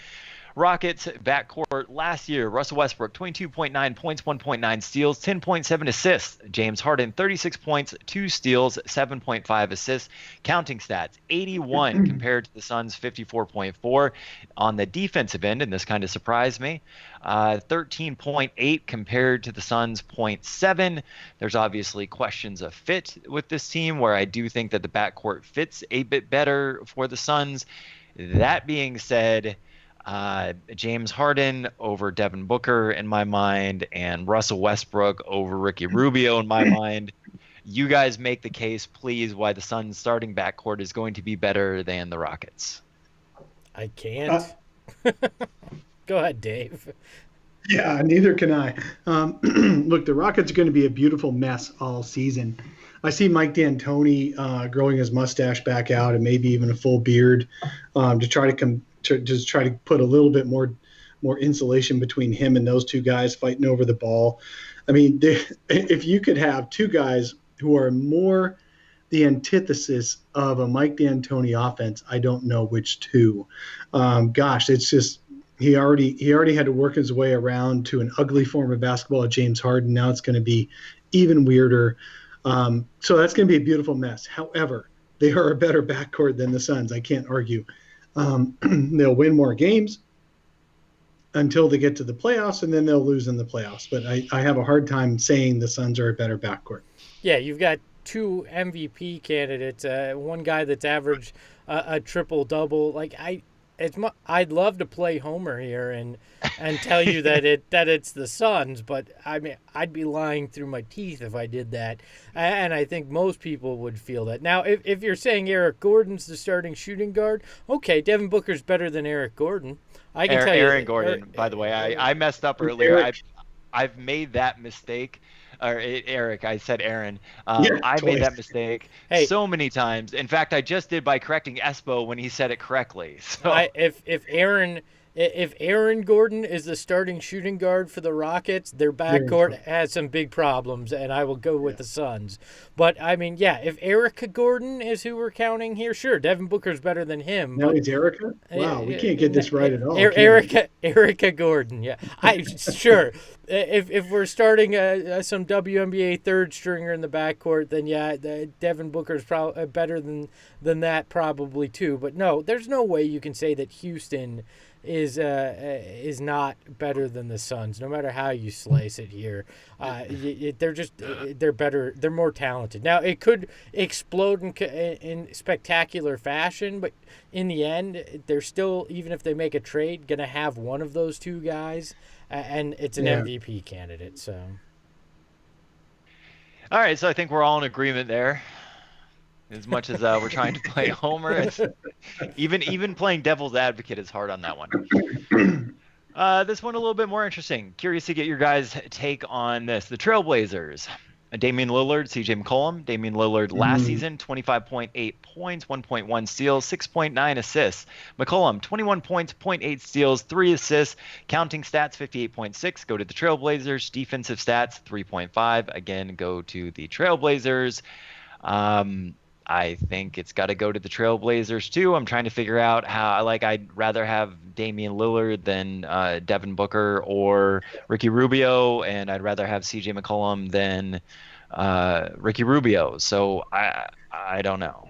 S2: Rockets backcourt last year, Russell Westbrook, 22.9 points, 1.9 steals, 10.7 assists. James Harden, 36 points, 2 steals, 7.5 assists. Counting stats, 81 compared to the Suns' 54.4. On the defensive end, and this kind of surprised me, 13.8 compared to the Suns' 0.7. There's obviously questions of fit with this team where I do think that the backcourt fits a bit better for the Suns. That being said, James Harden over Devin Booker in my mind, and Russell Westbrook over Ricky Rubio in my mind. You guys make the case, please, why the Suns starting backcourt is going to be better than the Rockets.
S1: I can't. Go ahead, Dave.
S3: Yeah, neither can I. Look, the Rockets are going to be a beautiful mess all season. I see Mike D'Antoni growing his mustache back out and maybe even a full beard to try to put a little bit more insulation between him and those 2 guys fighting over the ball. I mean, if you could have 2 guys who are more the antithesis of a Mike D'Antoni offense, I don't know which 2. It's just he already had to work his way around to an ugly form of basketball at James Harden. Now it's going to be even weirder. So that's going to be a beautiful mess. However, they are a better backcourt than the Suns. I can't argue. They'll win more games until they get to the playoffs, and then they'll lose in the playoffs. But I have a hard time saying the Suns are a better backcourt.
S1: Yeah, you've got 2 MVP candidates, one guy that's averaged a triple-double. Like I'd love to play Homer here and tell you that it's the Suns, but I mean I'd be lying through my teeth if I did that, and I think most people would feel that. Now, if you're saying Eric Gordon's the starting shooting guard, okay, Devin Booker's better than Eric Gordon. I can tell you.
S2: Aaron Gordon, by the way, I messed up earlier. I've made that mistake. Or Eric, I said Aaron. I made that mistake so many times. In fact, I just did by correcting Espo when he said it correctly. So
S1: if Aaron If Aaron Gordon is the starting shooting guard for the Rockets, their backcourt has some big problems, and I will go with the Suns. But, I mean, yeah, if Erica Gordon is who we're counting here, sure, Devin Booker's better than him.
S3: No,
S1: but
S3: it's Erica? Wow, we can't get this right at all.
S1: Erica Gordon, yeah. Sure. If we're starting some WNBA third stringer in the backcourt, then yeah, Devin Booker's probably better than that probably too. But no, there's no way you can say that Houston is not better than the Suns, no matter how you slice it here. They're better. They're more talented. Now it could explode in spectacular fashion, but in the end, they're still, even if they make a trade, gonna have one of those two guys, and it's an MVP candidate. So.
S2: All right, so I think we're all in agreement there. As much as we're trying to play Homer, even playing devil's advocate is hard on that one. This one a little bit more interesting. Curious to get your guys' take on this. The Trailblazers. Damian Lillard, CJ McCollum. Damian Lillard last season, 25.8 points, 1.1 steals, 6.9 assists. McCollum, 21 points, 0.8 steals, 3 assists. Counting stats, 58.6. Go to the Trailblazers. Defensive stats, 3.5. Again, go to the Trailblazers. I think it's got to go to the Trailblazers too. I'm trying to figure out how. I'd rather have Damian Lillard than Devin Booker or Ricky Rubio, and I'd rather have CJ McCollum than Ricky Rubio. So I don't know.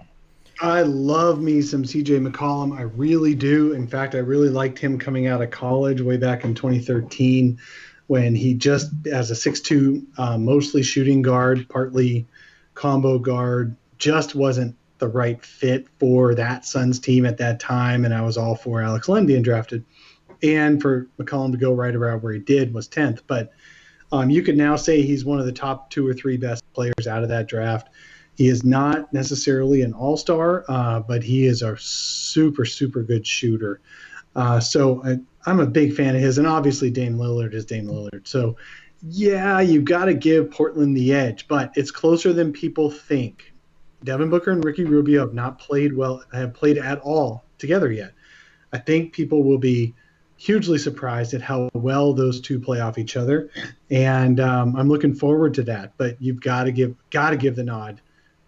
S3: I love me some CJ McCollum. I really do. In fact, I really liked him coming out of college way back in 2013 when he just, as a 6'2", mostly shooting guard, partly combo guard, just wasn't the right fit for that Suns team at that time, and I was all for Alex Len being drafted. And for McCollum to go right around where he did was 10th. But you could now say he's one of the top 2 or 3 best players out of that draft. He is not necessarily an all-star, but he is a super, super good shooter. So I'm a big fan of his, and obviously Dame Lillard is Dame Lillard. So, yeah, you've got to give Portland the edge, but it's closer than people think. Devin Booker and Ricky Rubio have not played at all together yet. I think people will be hugely surprised at how well those two play off each other, and I'm looking forward to that. But you've got to give the nod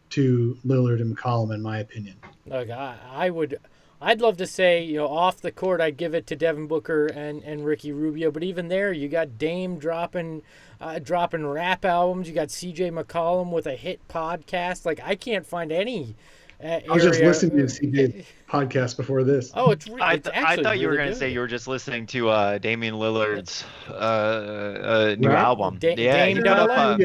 S3: to Lillard and McCollum, in my opinion.
S1: Look, I'd love to say, off the court, I'd give it to Devin Booker and Ricky Rubio. But even there, you got Dame dropping rap albums. You got CJ McCollum with a hit podcast. I can't find any
S3: I was just listening to CJ's podcast before this.
S1: Oh,
S2: I thought you were going to say you were just listening to Damian Lillard's new album.
S1: Dame Dollar?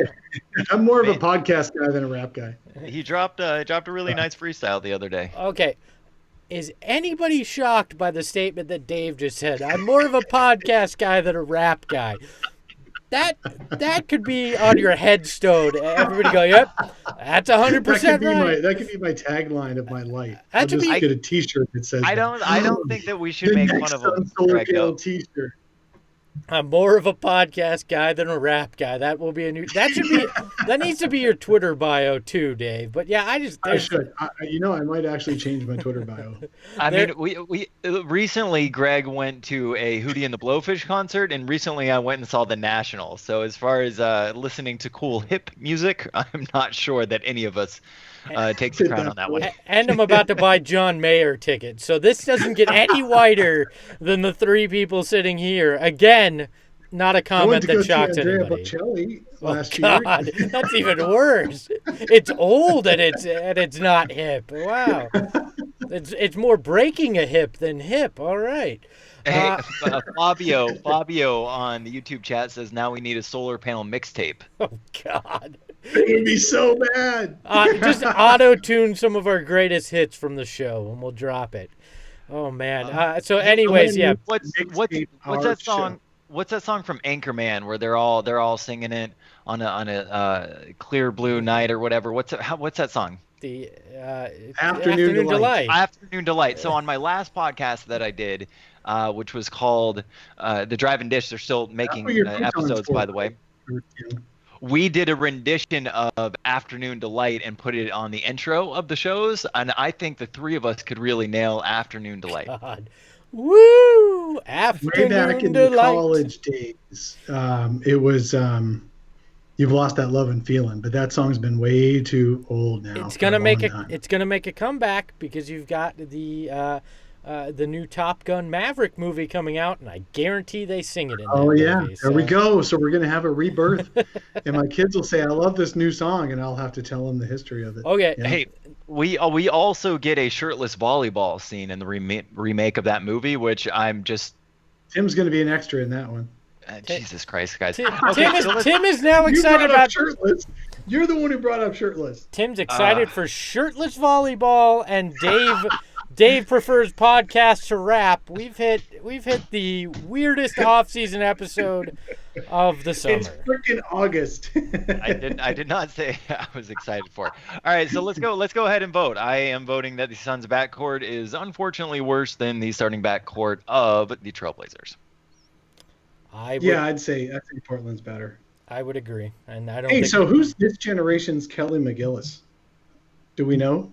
S3: I'm more of a podcast guy than a rap guy.
S2: He dropped a really nice freestyle the other day.
S1: Okay. Is anybody shocked by the statement that Dave just said? I'm more of a podcast guy than a rap guy. That could be on your headstone. Everybody go, yep, that's 100% right.
S3: That could be my tagline of my life. I'll just get a T-shirt that says.
S2: I don't think that we should make fun of him.
S3: T-shirt.
S1: I'm more of a podcast guy than a rap guy. That will be a new. That needs to be your Twitter bio too, Dave. But yeah,
S3: I should. I might actually change my Twitter bio.
S2: I mean, we recently Greg went to a Hootie and the Blowfish concert, and recently I went and saw the National. So as far as listening to cool hip music, I'm not sure that any of us takes the crown on that one.
S1: And I'm about to buy John Mayer tickets. So this doesn't get any whiter than the 3 people sitting here. Again, not a comment that shocks anybody.
S3: Last
S1: year. That's even worse. It's old and it's not hip. Wow. It's more breaking a hip than hip. All right.
S2: Hey, Fabio on the YouTube chat says now we need a solar panel mixtape.
S1: Oh God.
S3: It would be so bad.
S1: Just auto-tune some of our greatest hits from the show, and we'll drop it. Oh man. So, anyways, yeah.
S2: What's that song? Show. What's that song from Anchorman where they're all singing it on a clear blue night or whatever? What's that song?
S1: The
S3: Afternoon Delight.
S2: Afternoon Delight. So on my last podcast that I did, which was called The Drive and Dish, they're still making episodes, by the way. We did a rendition of Afternoon Delight and put it on the intro of the shows, and I think the 3 of us could really nail Afternoon Delight.
S1: God. Woo!
S3: Way back
S1: Afternoon
S3: in the
S1: delight.
S3: college days, it was "You've Lost That Love and Feeling," but that song's been way too old now
S1: It's
S3: for a
S1: gonna make
S3: long
S1: a
S3: time.
S1: it's gonna make a comeback because you've got the new Top Gun Maverick movie coming out, and I guarantee they sing it in
S3: Oh
S1: that
S3: yeah,
S1: movie.
S3: there we
S1: So
S3: go. So we're gonna have a rebirth, and my kids will say, "I love this new song," and I'll have to tell them the history of it.
S1: okay,
S3: Yeah.
S2: Hey, we also get a shirtless volleyball scene in the remake of that movie, which I'm just
S3: Tim's gonna be an extra in that one.
S2: Jesus Christ, guys.
S1: Tim,
S2: Okay, so let's
S1: Tim is now
S3: You
S1: excited
S3: brought up
S1: about.
S3: shirtless. You're the one who brought up shirtless.
S1: Tim's
S2: uh,
S1: excited for shirtless volleyball, and Dave prefers podcasts to rap. We've hit the weirdest off-season episode of the
S3: It's
S1: summer.
S3: freaking August.
S2: I did not say I was excited for it. All right, so let's go ahead and vote. I am voting that the Suns backcourt is unfortunately worse than the starting backcourt of the Trailblazers.
S3: Yeah, I'd say Portland's better.
S1: I would agree, and I don't.
S3: Hey,
S1: think
S3: so who's this generation's Kelly McGillis? Do we know?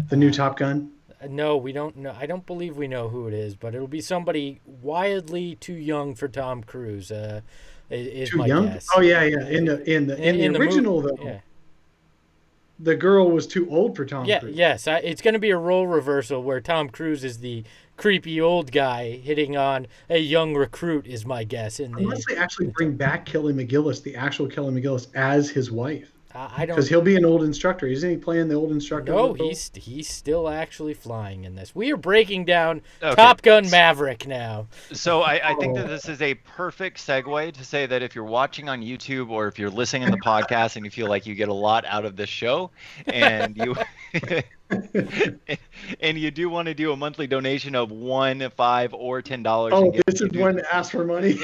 S3: The new Top Gun?
S1: No, we don't know. I don't believe we know who it is, but it'll be somebody wildly too young for Tom Cruise. Is
S3: Too
S1: my
S3: young?
S1: guess.
S3: Oh yeah. In the original though,
S1: yeah.
S3: the girl was too old for Tom Cruise.
S1: Yes. It's going to be a role reversal where Tom Cruise is the creepy old guy hitting on a young recruit. Is my guess.
S3: Unless they actually bring back Kelly McGillis, the actual Kelly McGillis, as his wife.
S1: I don't.
S3: Because he'll be an old instructor. Isn't he playing the old instructor?
S1: No, he's still actually flying in this. We are breaking down
S2: Okay.
S1: Top Gun Maverick now.
S2: So I think that this is a perfect segue to say that if you're watching on YouTube or if you're listening in the podcast and you feel like you get a lot out of this show and you and you do want to do a monthly donation of $1, $5, or $10.
S3: Oh, this is when to ask for money.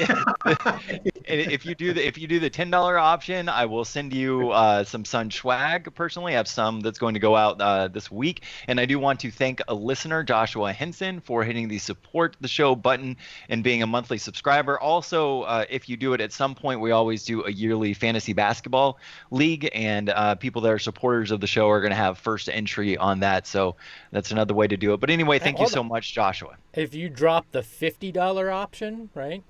S2: And if you do the $10 option, I will send you some Sun swag. Personally, I have some that's going to go out this week, and I do want to thank a listener, Joshua Henson, for hitting the support the show button and being a monthly subscriber. Also, if you do it at some point, we always do a yearly fantasy basketball league, and people that are supporters of the show are going to have first entry on that. So that's another way to do it. But anyway, thank you so much, Joshua.
S1: If you drop the $50 option, right?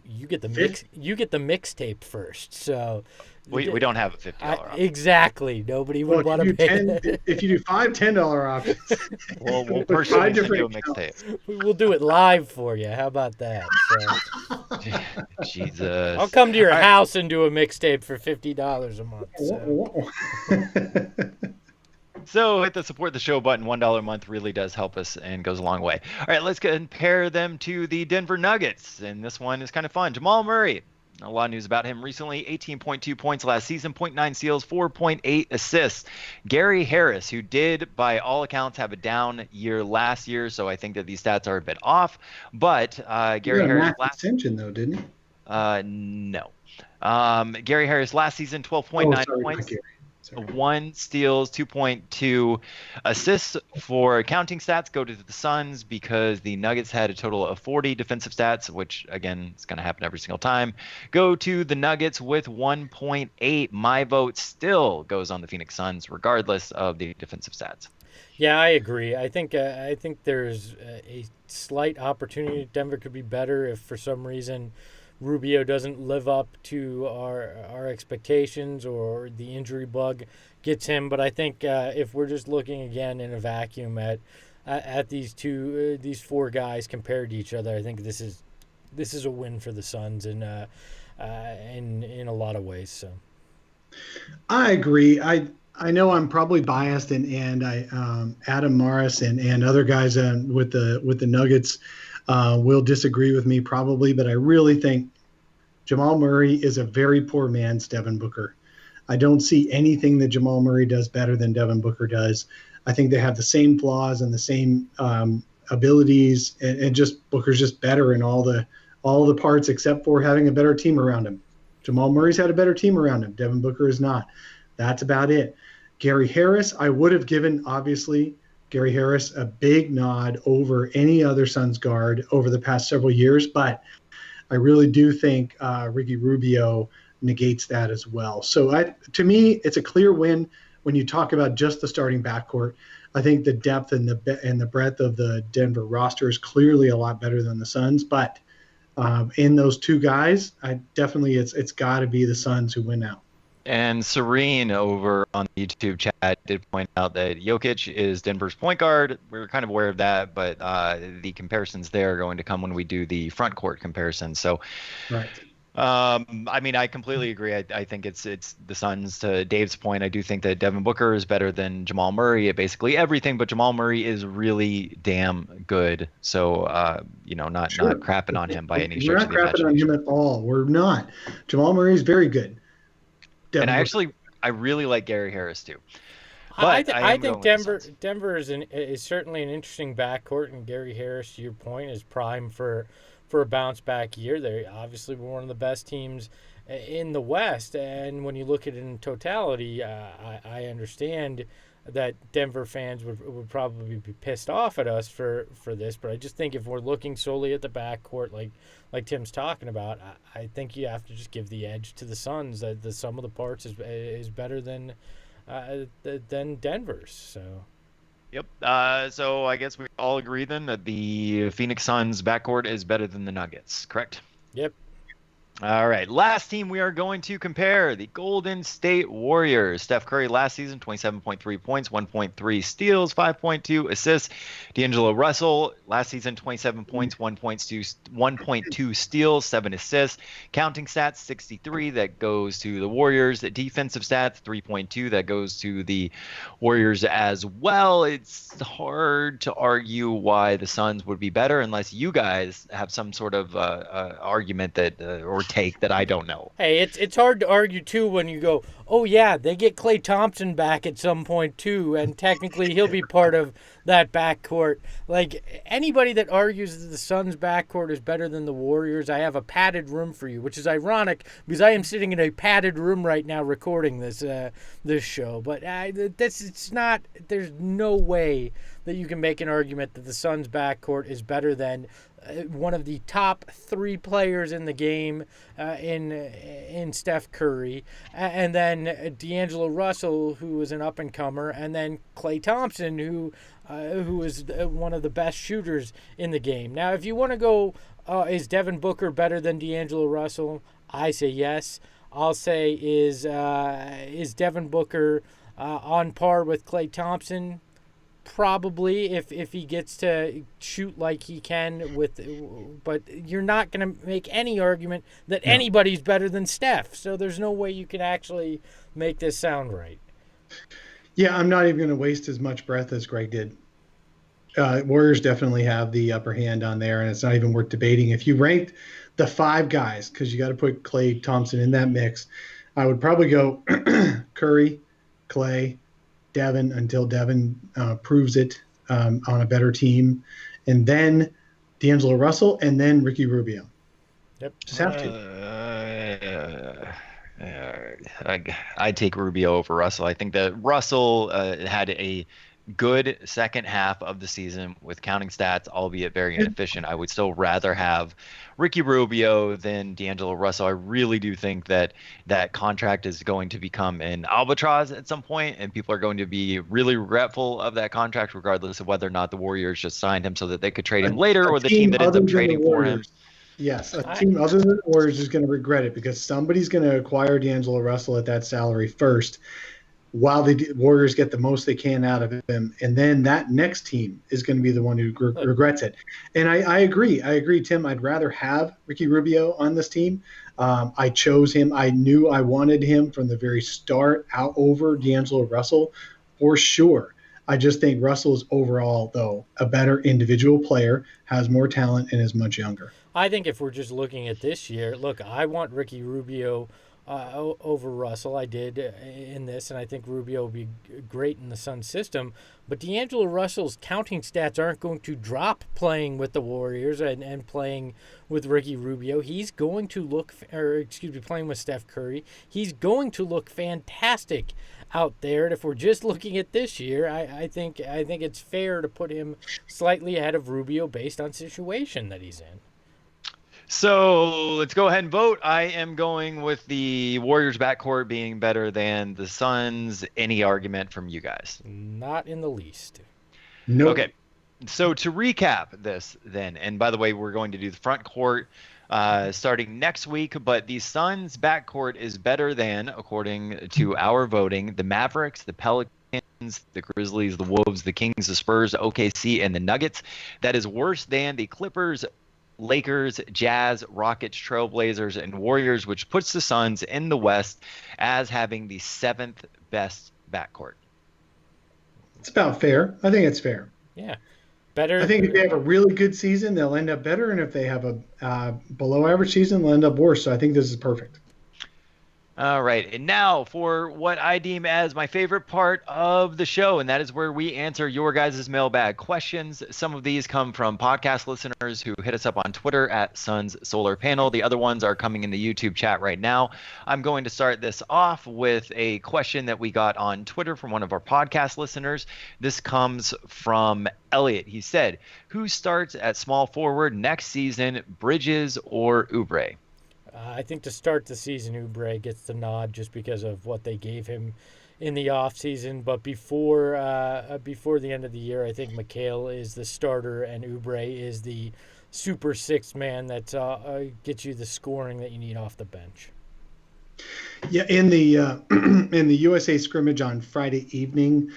S1: You get the mix. You get the mixtape first. So
S2: we don't have a $50 option.
S1: Exactly. Nobody would want to pay.
S3: If you do five $10 options,
S2: we'll personally send you a mixtape.
S1: We'll do it live for you. How about that? So,
S2: Jesus.
S1: I'll come to your house and do a mixtape for $50 a month. So.
S2: So hit the support the show button. $1 a month really does help us and goes a long way. All right, let's compare them to the Denver Nuggets. And this one is kind of fun. Jamal Murray. A lot of news about him recently. 18.2 points last season, 0.9 steals, 4.8 assists. Gary Harris, who did, by all accounts, have a down year last year, so I think that these stats are a bit off. But Gary Harris last
S3: extension though, didn't he?
S2: No. Gary Harris last season, 12.9 points. 1 steals, 2.2 assists. For counting stats, go to the Suns because the Nuggets had a total of 40 defensive stats, which, again, is going to happen every single time. Go to the Nuggets with 1.8. My vote still goes on the Phoenix Suns, regardless of the defensive stats.
S1: Yeah, I agree. I think there's a slight opportunity. Denver could be better if, for some reason, Rubio doesn't live up to our expectations or the injury bug gets him. But I think if we're just looking again in a vacuum at these four guys compared to each other, I think this is a win for the Suns in a lot of ways. So
S3: I agree. I know I'm probably biased, and I Adam Morris and other guys with the Nuggets will disagree with me probably, but I really think Jamal Murray is a very poor man's Devin Booker. I don't see anything that Jamal Murray does better than Devin Booker does. I think they have the same flaws and the same abilities, and just Booker's just better in all the parts except for having a better team around him. Jamal Murray's had a better team around him. Devin Booker is not. That's about it. Gary Harris, I would have given, obviously, Gary Harris a big nod over any other Suns guard over the past several years, but I really do think Ricky Rubio negates that as well. So to me, it's a clear win when you talk about just the starting backcourt, I think the depth and the breadth of the Denver roster is clearly a lot better than the Suns. But in those two guys, it's got to be the Suns who win out.
S2: And Serene over on the YouTube chat did point out that Jokic is Denver's point guard. We're kind of aware of that, but the comparisons there are going to come when we do the front court comparison. So,
S3: right.
S2: I mean, I completely agree. I think it's the Suns. To Dave's point, I do think that Devin Booker is better than Jamal Murray at basically everything, but Jamal Murray is really damn good. So, not crapping on him by any stretch of the imagination.
S3: We're not crapping on him at all. We're not. Jamal Murray is very good.
S2: Devin and I really like Gary Harris too.
S1: But I think Denver is certainly an interesting backcourt, and Gary Harris, to your point, is prime for a bounce back year. They obviously were one of the best teams in the West, and when you look at it in totality, I understand that Denver fans would probably be pissed off at us for this, but I just think if we're looking solely at the backcourt, like Tim's talking about, I think you have to just give the edge to the Suns. That the sum of the parts is better than Denver's. So.
S2: Yep. So I guess we all agree then that the Phoenix Suns backcourt is better than the Nuggets, correct?
S1: Yep.
S2: All right. Last team we are going to compare, the Golden State Warriors. Steph Curry last season, 27.3 points, 1.3 steals, 5.2 assists. D'Angelo Russell last season, 27 points, 1.2 steals, 7 assists. Counting stats, 63. That goes to the Warriors. Defensive stats, 3.2. That goes to the Warriors as well. It's hard to argue why the Suns would be better unless you guys have some sort of argument that or take that I don't know.
S1: Hey, it's hard to argue too when you go, oh yeah, they get Klay Thompson back at some point too, and technically he'll be part of that backcourt. Like anybody that argues that the Suns backcourt is better than the Warriors, I have a padded room for you, which is ironic because I am sitting in a padded room right now recording this show. But it's not. There's no way that you can make an argument that the Suns backcourt is better than one of the top 3 players in the game in Steph Curry, and then D'Angelo Russell, who is an up-and-comer, and then Klay Thompson, who is one of the best shooters in the game. Now, if you want to go, is Devin Booker better than D'Angelo Russell? I say yes. I'll say is Devin Booker on par with Klay Thompson? Probably, if he gets to shoot like he can but you're not going to make any argument that anybody's better than Steph. So there's no way you can actually make this sound right.
S3: Yeah, I'm not even going to waste as much breath as Greg did. Warriors definitely have the upper hand on there, and it's not even worth debating. If you ranked the 5 guys, because you got to put Klay Thompson in that mix, I would probably go Curry, Klay, Devin until Devin proves it on a better team, and then D'Angelo Russell, and then Ricky Rubio.
S1: Yep.
S3: Just have to.
S2: I take Rubio over Russell. I think that Russell had a good second half of the season with counting stats, albeit very inefficient. I would still rather have Ricky Rubio than D'Angelo Russell. I really do think that contract is going to become an albatross at some point, and people are going to be really regretful of that contract, regardless of whether or not the Warriors just signed him so that they could trade him later, or the team that ends up trading for him.
S3: Yes, a team other than the Warriors is going to regret it because somebody's going to acquire D'Angelo Russell at that salary first, while the Warriors get the most they can out of him. And then that next team is going to be the one who regrets it. And I agree, Tim. I'd rather have Ricky Rubio on this team. I chose him. I knew I wanted him from the very start out over D'Angelo Russell for sure. I just think Russell is overall, though, a better individual player, has more talent, and is much younger.
S1: I think if we're just looking at this year, look, I want Ricky Rubio over Russell. I did in this, and I think Rubio will be great in the Suns system. But D'Angelo Russell's counting stats aren't going to drop playing with the Warriors and playing with Ricky Rubio. He's going to playing with Steph Curry. He's going to look fantastic out there. And if we're just looking at this year, I think it's fair to put him slightly ahead of Rubio based on situation that he's in.
S2: So let's go ahead and vote. I am going with the Warriors backcourt being better than the Suns. Any argument from you guys?
S1: Not in the least.
S3: Nope.
S2: Okay. So to recap this then, and by the way, we're going to do the front court starting next week, but the Suns backcourt is better than, according to our voting, the Mavericks, the Pelicans, the Grizzlies, the Wolves, the Kings, the Spurs, OKC, and the Nuggets. That is worse than the Clippers, Lakers, Jazz, Rockets, Trailblazers, and Warriors, which puts the Suns in the West as having the 7th best backcourt.
S3: It's about fair. I think it's fair.
S1: Yeah. Better.
S3: I think if they have a really good season, they'll end up better, and if they have a below average season, they'll end up worse. So I think this is perfect.
S2: All right, and now for what I deem as my favorite part of the show, and that is where we answer your guys' mailbag questions. Some of these come from podcast listeners who hit us up on Twitter at Suns Solar Panel. The other ones are coming in the YouTube chat right now. I'm going to start this off with a question that we got on Twitter from one of our podcast listeners. This comes from Elliot. He said, who starts at small forward next season, Bridges or Oubre?
S1: I think to start the season, Oubre gets the nod just because of what they gave him in the offseason. But before the end of the year, I think Mikal is the starter and Oubre is the super sixth man that gets you the scoring that you need off the bench.
S3: Yeah, in the in the USA scrimmage on Friday evening,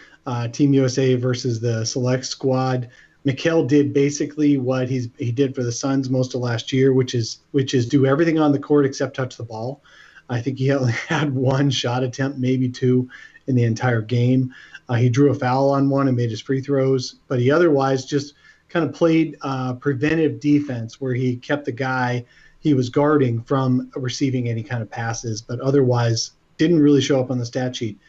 S3: Team USA versus the select squad, Mikal did basically what he did for the Suns most of last year, which is do everything on the court except touch the ball. I think he only had one shot attempt, maybe two, in the entire game. He drew a foul on one and made his free throws, but he otherwise just kind of played preventive defense where he kept the guy he was guarding from receiving any kind of passes, but otherwise didn't really show up on the stat sheet.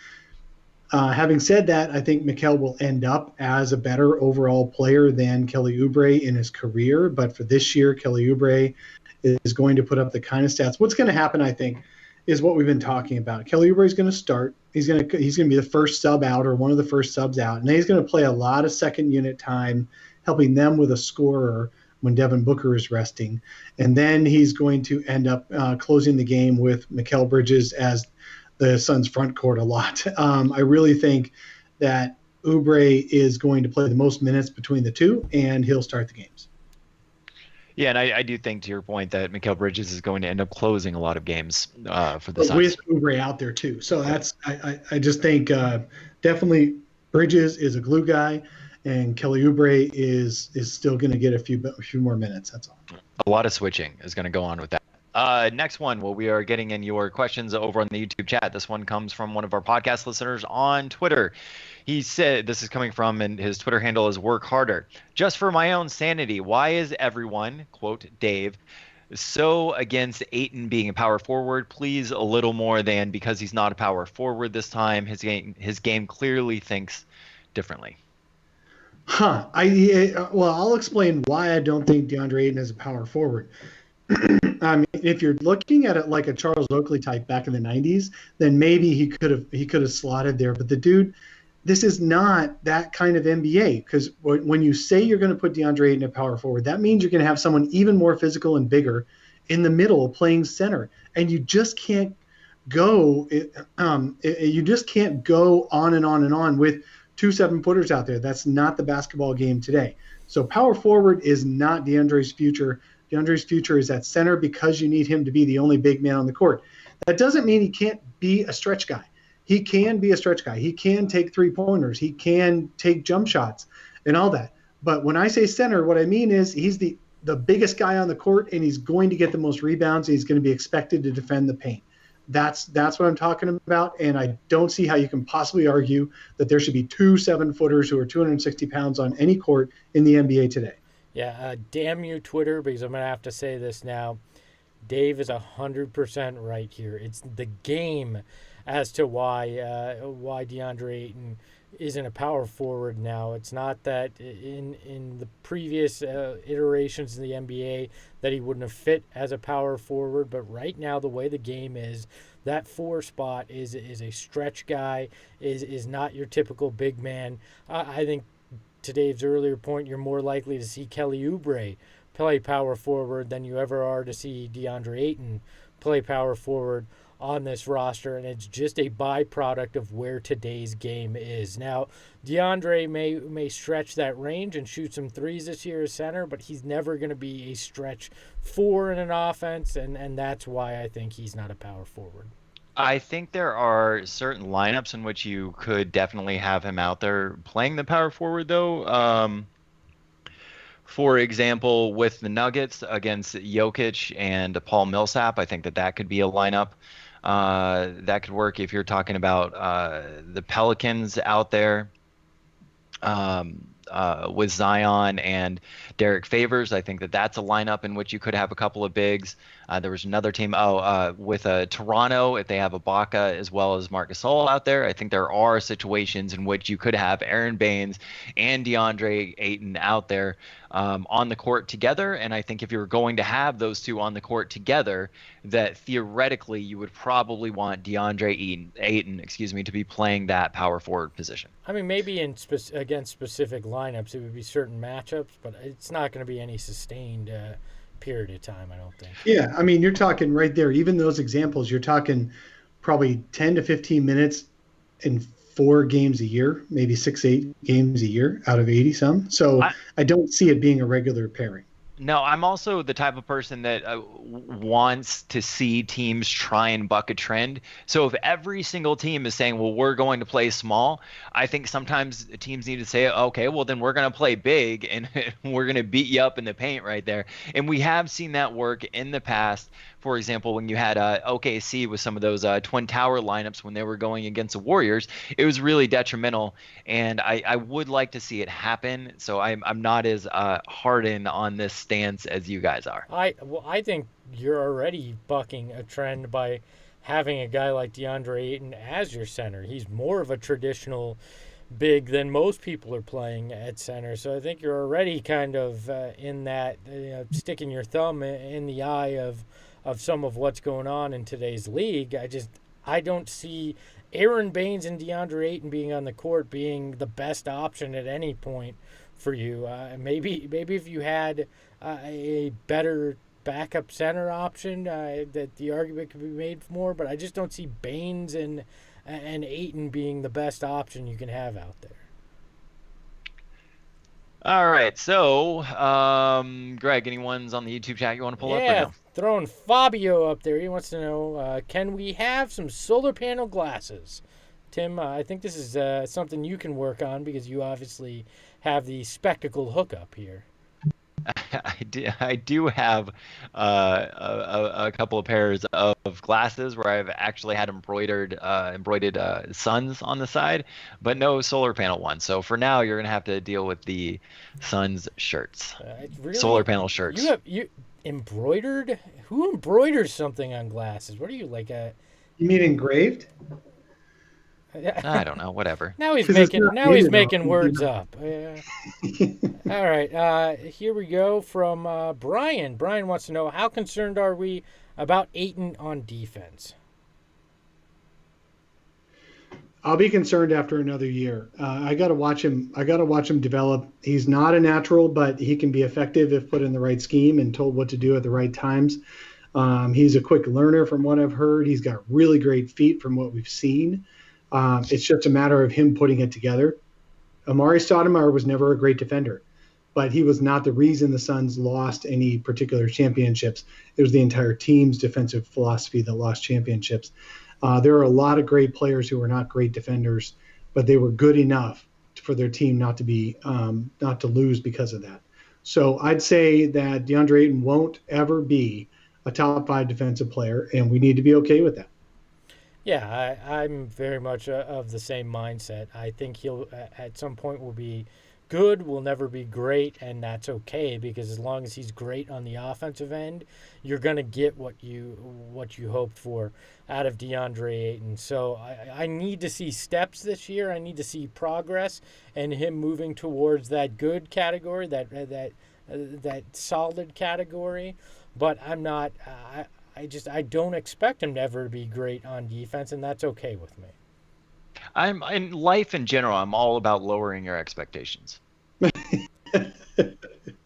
S3: Having said that, I think Mikal will end up as a better overall player than Kelly Oubre in his career. But for this year, Kelly Oubre is going to put up the kind of stats. What's going to happen, I think, is what we've been talking about. Kelly Oubre is going to start. He's going to be the first sub out or one of the first subs out. And then he's going to play a lot of second unit time, helping them with a scorer when Devin Booker is resting. And then he's going to end up closing the game with Mikal Bridges as the Suns front court a lot. I really think that Oubre is going to play the most minutes between the two, and he'll start the games.
S2: Yeah, and I do think, to your point, that Mikal Bridges is going to end up closing a lot of games for the Suns.
S3: With Oubre out there, too. So that's I just think definitely Bridges is a glue guy, and Kelly Oubre is still going to get a few more minutes. That's all.
S2: A lot of switching is going to go on with that. Next one, well, we are getting in your questions over on the YouTube chat. This one comes from one of our podcast listeners on Twitter. He said, this is coming from, and his Twitter handle is Work Harder. Just for my own sanity, why is everyone, quote, Dave, so against Ayton being a power forward? Please, a little more than because he's not a power forward this time. His game clearly thinks differently.
S3: Well, I'll explain why I don't think DeAndre Ayton is a power forward. I mean, if you're looking at it like a Charles Oakley type back in the 90s, then maybe he could have slotted there. But the dude, this is not that kind of NBA, because when you say you're going to put DeAndre Ayton at power forward, that means you're going to have someone even more physical and bigger in the middle playing center, and you just can't go. You just can't go on and on and on with 2 7-footers out there. That's not the basketball game today. So power forward is not DeAndre's future. DeAndre's future is at center because you need him to be the only big man on the court. That doesn't mean he can't be a stretch guy. He can be a stretch guy. He can take 3-pointers. He can take jump shots and all that. But when I say center, what I mean is he's the biggest guy on the court, and he's going to get the most rebounds. And he's going to be expected to defend the paint. That's what I'm talking about, and I don't see how you can possibly argue that there should be 2 7-footers who are 260 pounds on any court in the NBA today.
S1: Yeah, damn you, Twitter, because I'm going to have to say this now. Dave is 100% right here. It's the game as to why DeAndre Ayton isn't a power forward now. It's not that in the previous iterations in the NBA that he wouldn't have fit as a power forward, but right now the way the game is, that 4 spot is a stretch guy, is not your typical big man. I think to Dave's earlier point, you're more likely to see Kelly Oubre play power forward than you ever are to see DeAndre Ayton play power forward on this roster, and it's just a byproduct of where today's game is. Now, DeAndre may stretch that range and shoot some threes this year as center, but he's never going to be a stretch four in an offense, and that's why I think he's not a power forward.
S2: I think there are certain lineups in which you could definitely have him out there playing the power forward, though. For example, with the Nuggets against Jokic and Paul Millsap, I think that could be a lineup that could work. If you're talking about the Pelicans out there with Zion and Derek Favors, I think that that's a lineup in which you could have a couple of bigs. There was another team, with Toronto, if they have Ibaka as well as Marc Gasol out there. I think there are situations in which you could have Aaron Baines and DeAndre Ayton out there on the court together. And I think if you're going to have those two on the court together, that theoretically you would probably want DeAndre Ayton, to be playing that power forward position.
S1: I mean, maybe against specific lineups, it would be certain matchups, but it's not going to be any sustained period of time, I don't think.
S3: Yeah, I mean, you're talking right there. Even those examples, you're talking probably 10 to 15 minutes in 4 games a year, maybe 6-8 games a year out of 80 some. So I don't see it being a regular pairing.
S2: No, I'm also the type of person that wants to see teams try and buck a trend. So if every single team is saying, well, we're going to play small, I think sometimes teams need to say, okay, well, then we're going to play big and we're going to beat you up in the paint right there. And we have seen that work in the past. For example, when you had OKC with some of those Twin Tower lineups when they were going against the Warriors, it was really detrimental. And I would like to see it happen. So I'm not as hardened on this stance as you guys are.
S1: I think you're already bucking a trend by having a guy like DeAndre Ayton as your center. He's more of a traditional big than most people are playing at center. So I think you're already kind of in that, sticking your thumb in the eye of some of what's going on in today's league. I don't see Aaron Baines and DeAndre Ayton being on the court being the best option at any point for you. Maybe if you had a better backup center option, that the argument could be made for more, but I just don't see Baines and Ayton being the best option you can have out there.
S2: All right, so Greg, any ones on the YouTube chat you want to pull up? Or no?
S1: Throwing Fabio up there. He wants to know, can we have some solar panel glasses? Tim, I think this is something you can work on because you obviously have the spectacle hookup here.
S2: I do have a couple of pairs of glasses where I've actually had embroidered suns on the side, but no solar panel ones. So for now, you're gonna have to deal with the Suns shirts,
S1: really? Solar panel shirts. You embroidered? Who embroiders something on glasses? What are you, like a?
S3: You mean engraved?
S2: I don't know. Whatever.
S1: Now he's making words up. All right. Here we go from Brian. Brian wants to know, how concerned are we about Ayton on defense?
S3: I'll be concerned after another year. I got to watch him. I got to watch him develop. He's not a natural, but he can be effective if put in the right scheme and told what to do at the right times. He's a quick learner from what I've heard. He's got really great feet from what we've seen. It's just a matter of him putting it together. Amari Stoudemire was never a great defender, but he was not the reason the Suns lost any particular championships. It was the entire team's defensive philosophy that lost championships. There are a lot of great players who were not great defenders, but they were good enough for their team not to lose because of that. So I'd say that DeAndre Ayton won't ever be a top 5 defensive player, and we need to be okay with that.
S1: Yeah, I'm very much of the same mindset. I think he'll at some point will be good, will never be great, and that's okay, because as long as he's great on the offensive end, you're going to get what you hoped for out of DeAndre Ayton. So I need to see steps this year. I need to see progress and him moving towards that good category, that solid category. But I'm not. I don't expect him to ever be great on defense, and that's okay with me.
S2: I'm in life in general. I'm all about lowering your expectations.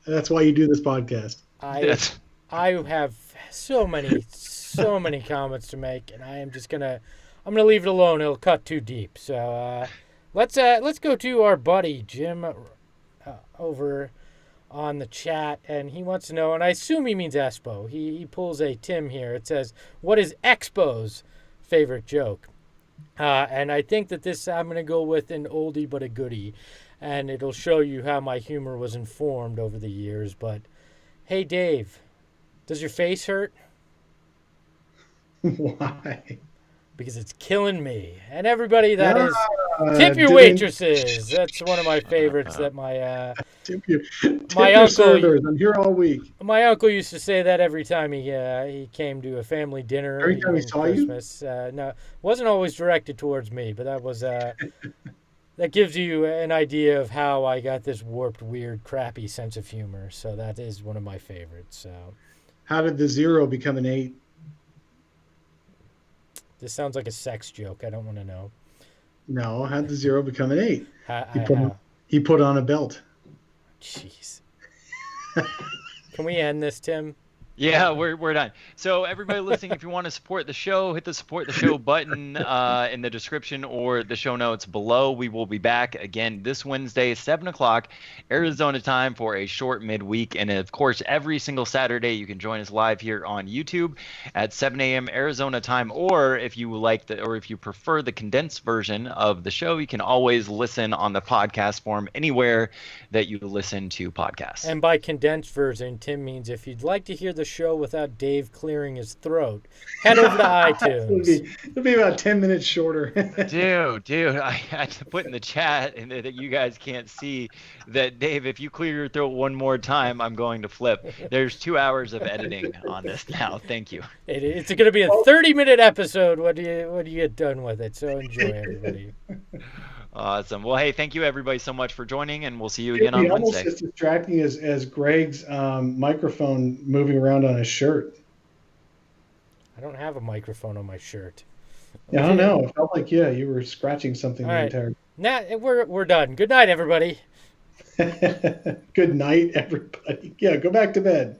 S3: That's why you do this podcast.
S1: I have so many comments to make, and I'm gonna leave it alone. It'll cut too deep. So let's go to our buddy Jim over on the chat, and he wants to know, and I assume he means Espo. He pulls a Tim here. It says, "What is Expo's favorite joke?" And I think that this I'm gonna go with an oldie but a goodie, and it'll show you how my humor was informed over the years. But hey, Dave, does your face hurt?
S3: Why?
S1: Because it's killing me. And everybody, tip your waitresses. That's one of my favorites that
S3: tip
S1: my
S3: your
S1: uncle
S3: servers. I'm here all week.
S1: My uncle used to say that every time he came to a family dinner.
S3: Every time he saw
S1: Christmas. No, wasn't always directed towards me, but that was that gives you an idea of how I got this warped, weird, crappy sense of humor. So that is one of my favorites. So,
S3: how did the 0 become an 8?
S1: This sounds like a sex joke. I don't want to know.
S3: No, how did the 0 become an 8?
S1: How?
S3: He put on a belt.
S1: Jeez. Can we end this, Tim?
S2: Yeah, we're done. So everybody listening, if you want to support the show, hit the support the show button in the description or the show notes below. We will be back again this Wednesday, 7 o'clock Arizona time for a short midweek. And of course, every single Saturday, you can join us live here on YouTube at 7 a.m. Arizona time. Or if you if you prefer the condensed version of the show, you can always listen on the podcast form anywhere that you listen to podcasts.
S1: And by condensed version, Tim means if you'd like to hear the show without Dave clearing his throat, head over to iTunes.
S3: It'll be about 10 minutes shorter.
S2: Dude, I had to put in the chat and that you guys can't see that, Dave, if you clear your throat one more time, I'm going to flip. There's 2 hours of editing on this now. Thank you.
S1: It's going to be a 30-minute episode when you get done with it. So enjoy, everybody.
S2: Awesome. Well, hey, thank you everybody so much for joining, and we'll see you again on Wednesday.
S3: Almost as distracting as Greg's microphone moving around on his shirt.
S1: I don't have a microphone on my shirt.
S3: Yeah, I don't know. It felt like you were scratching something the entire.
S1: Now we're done. Good night, everybody.
S3: Good night, everybody. Yeah, go back to bed.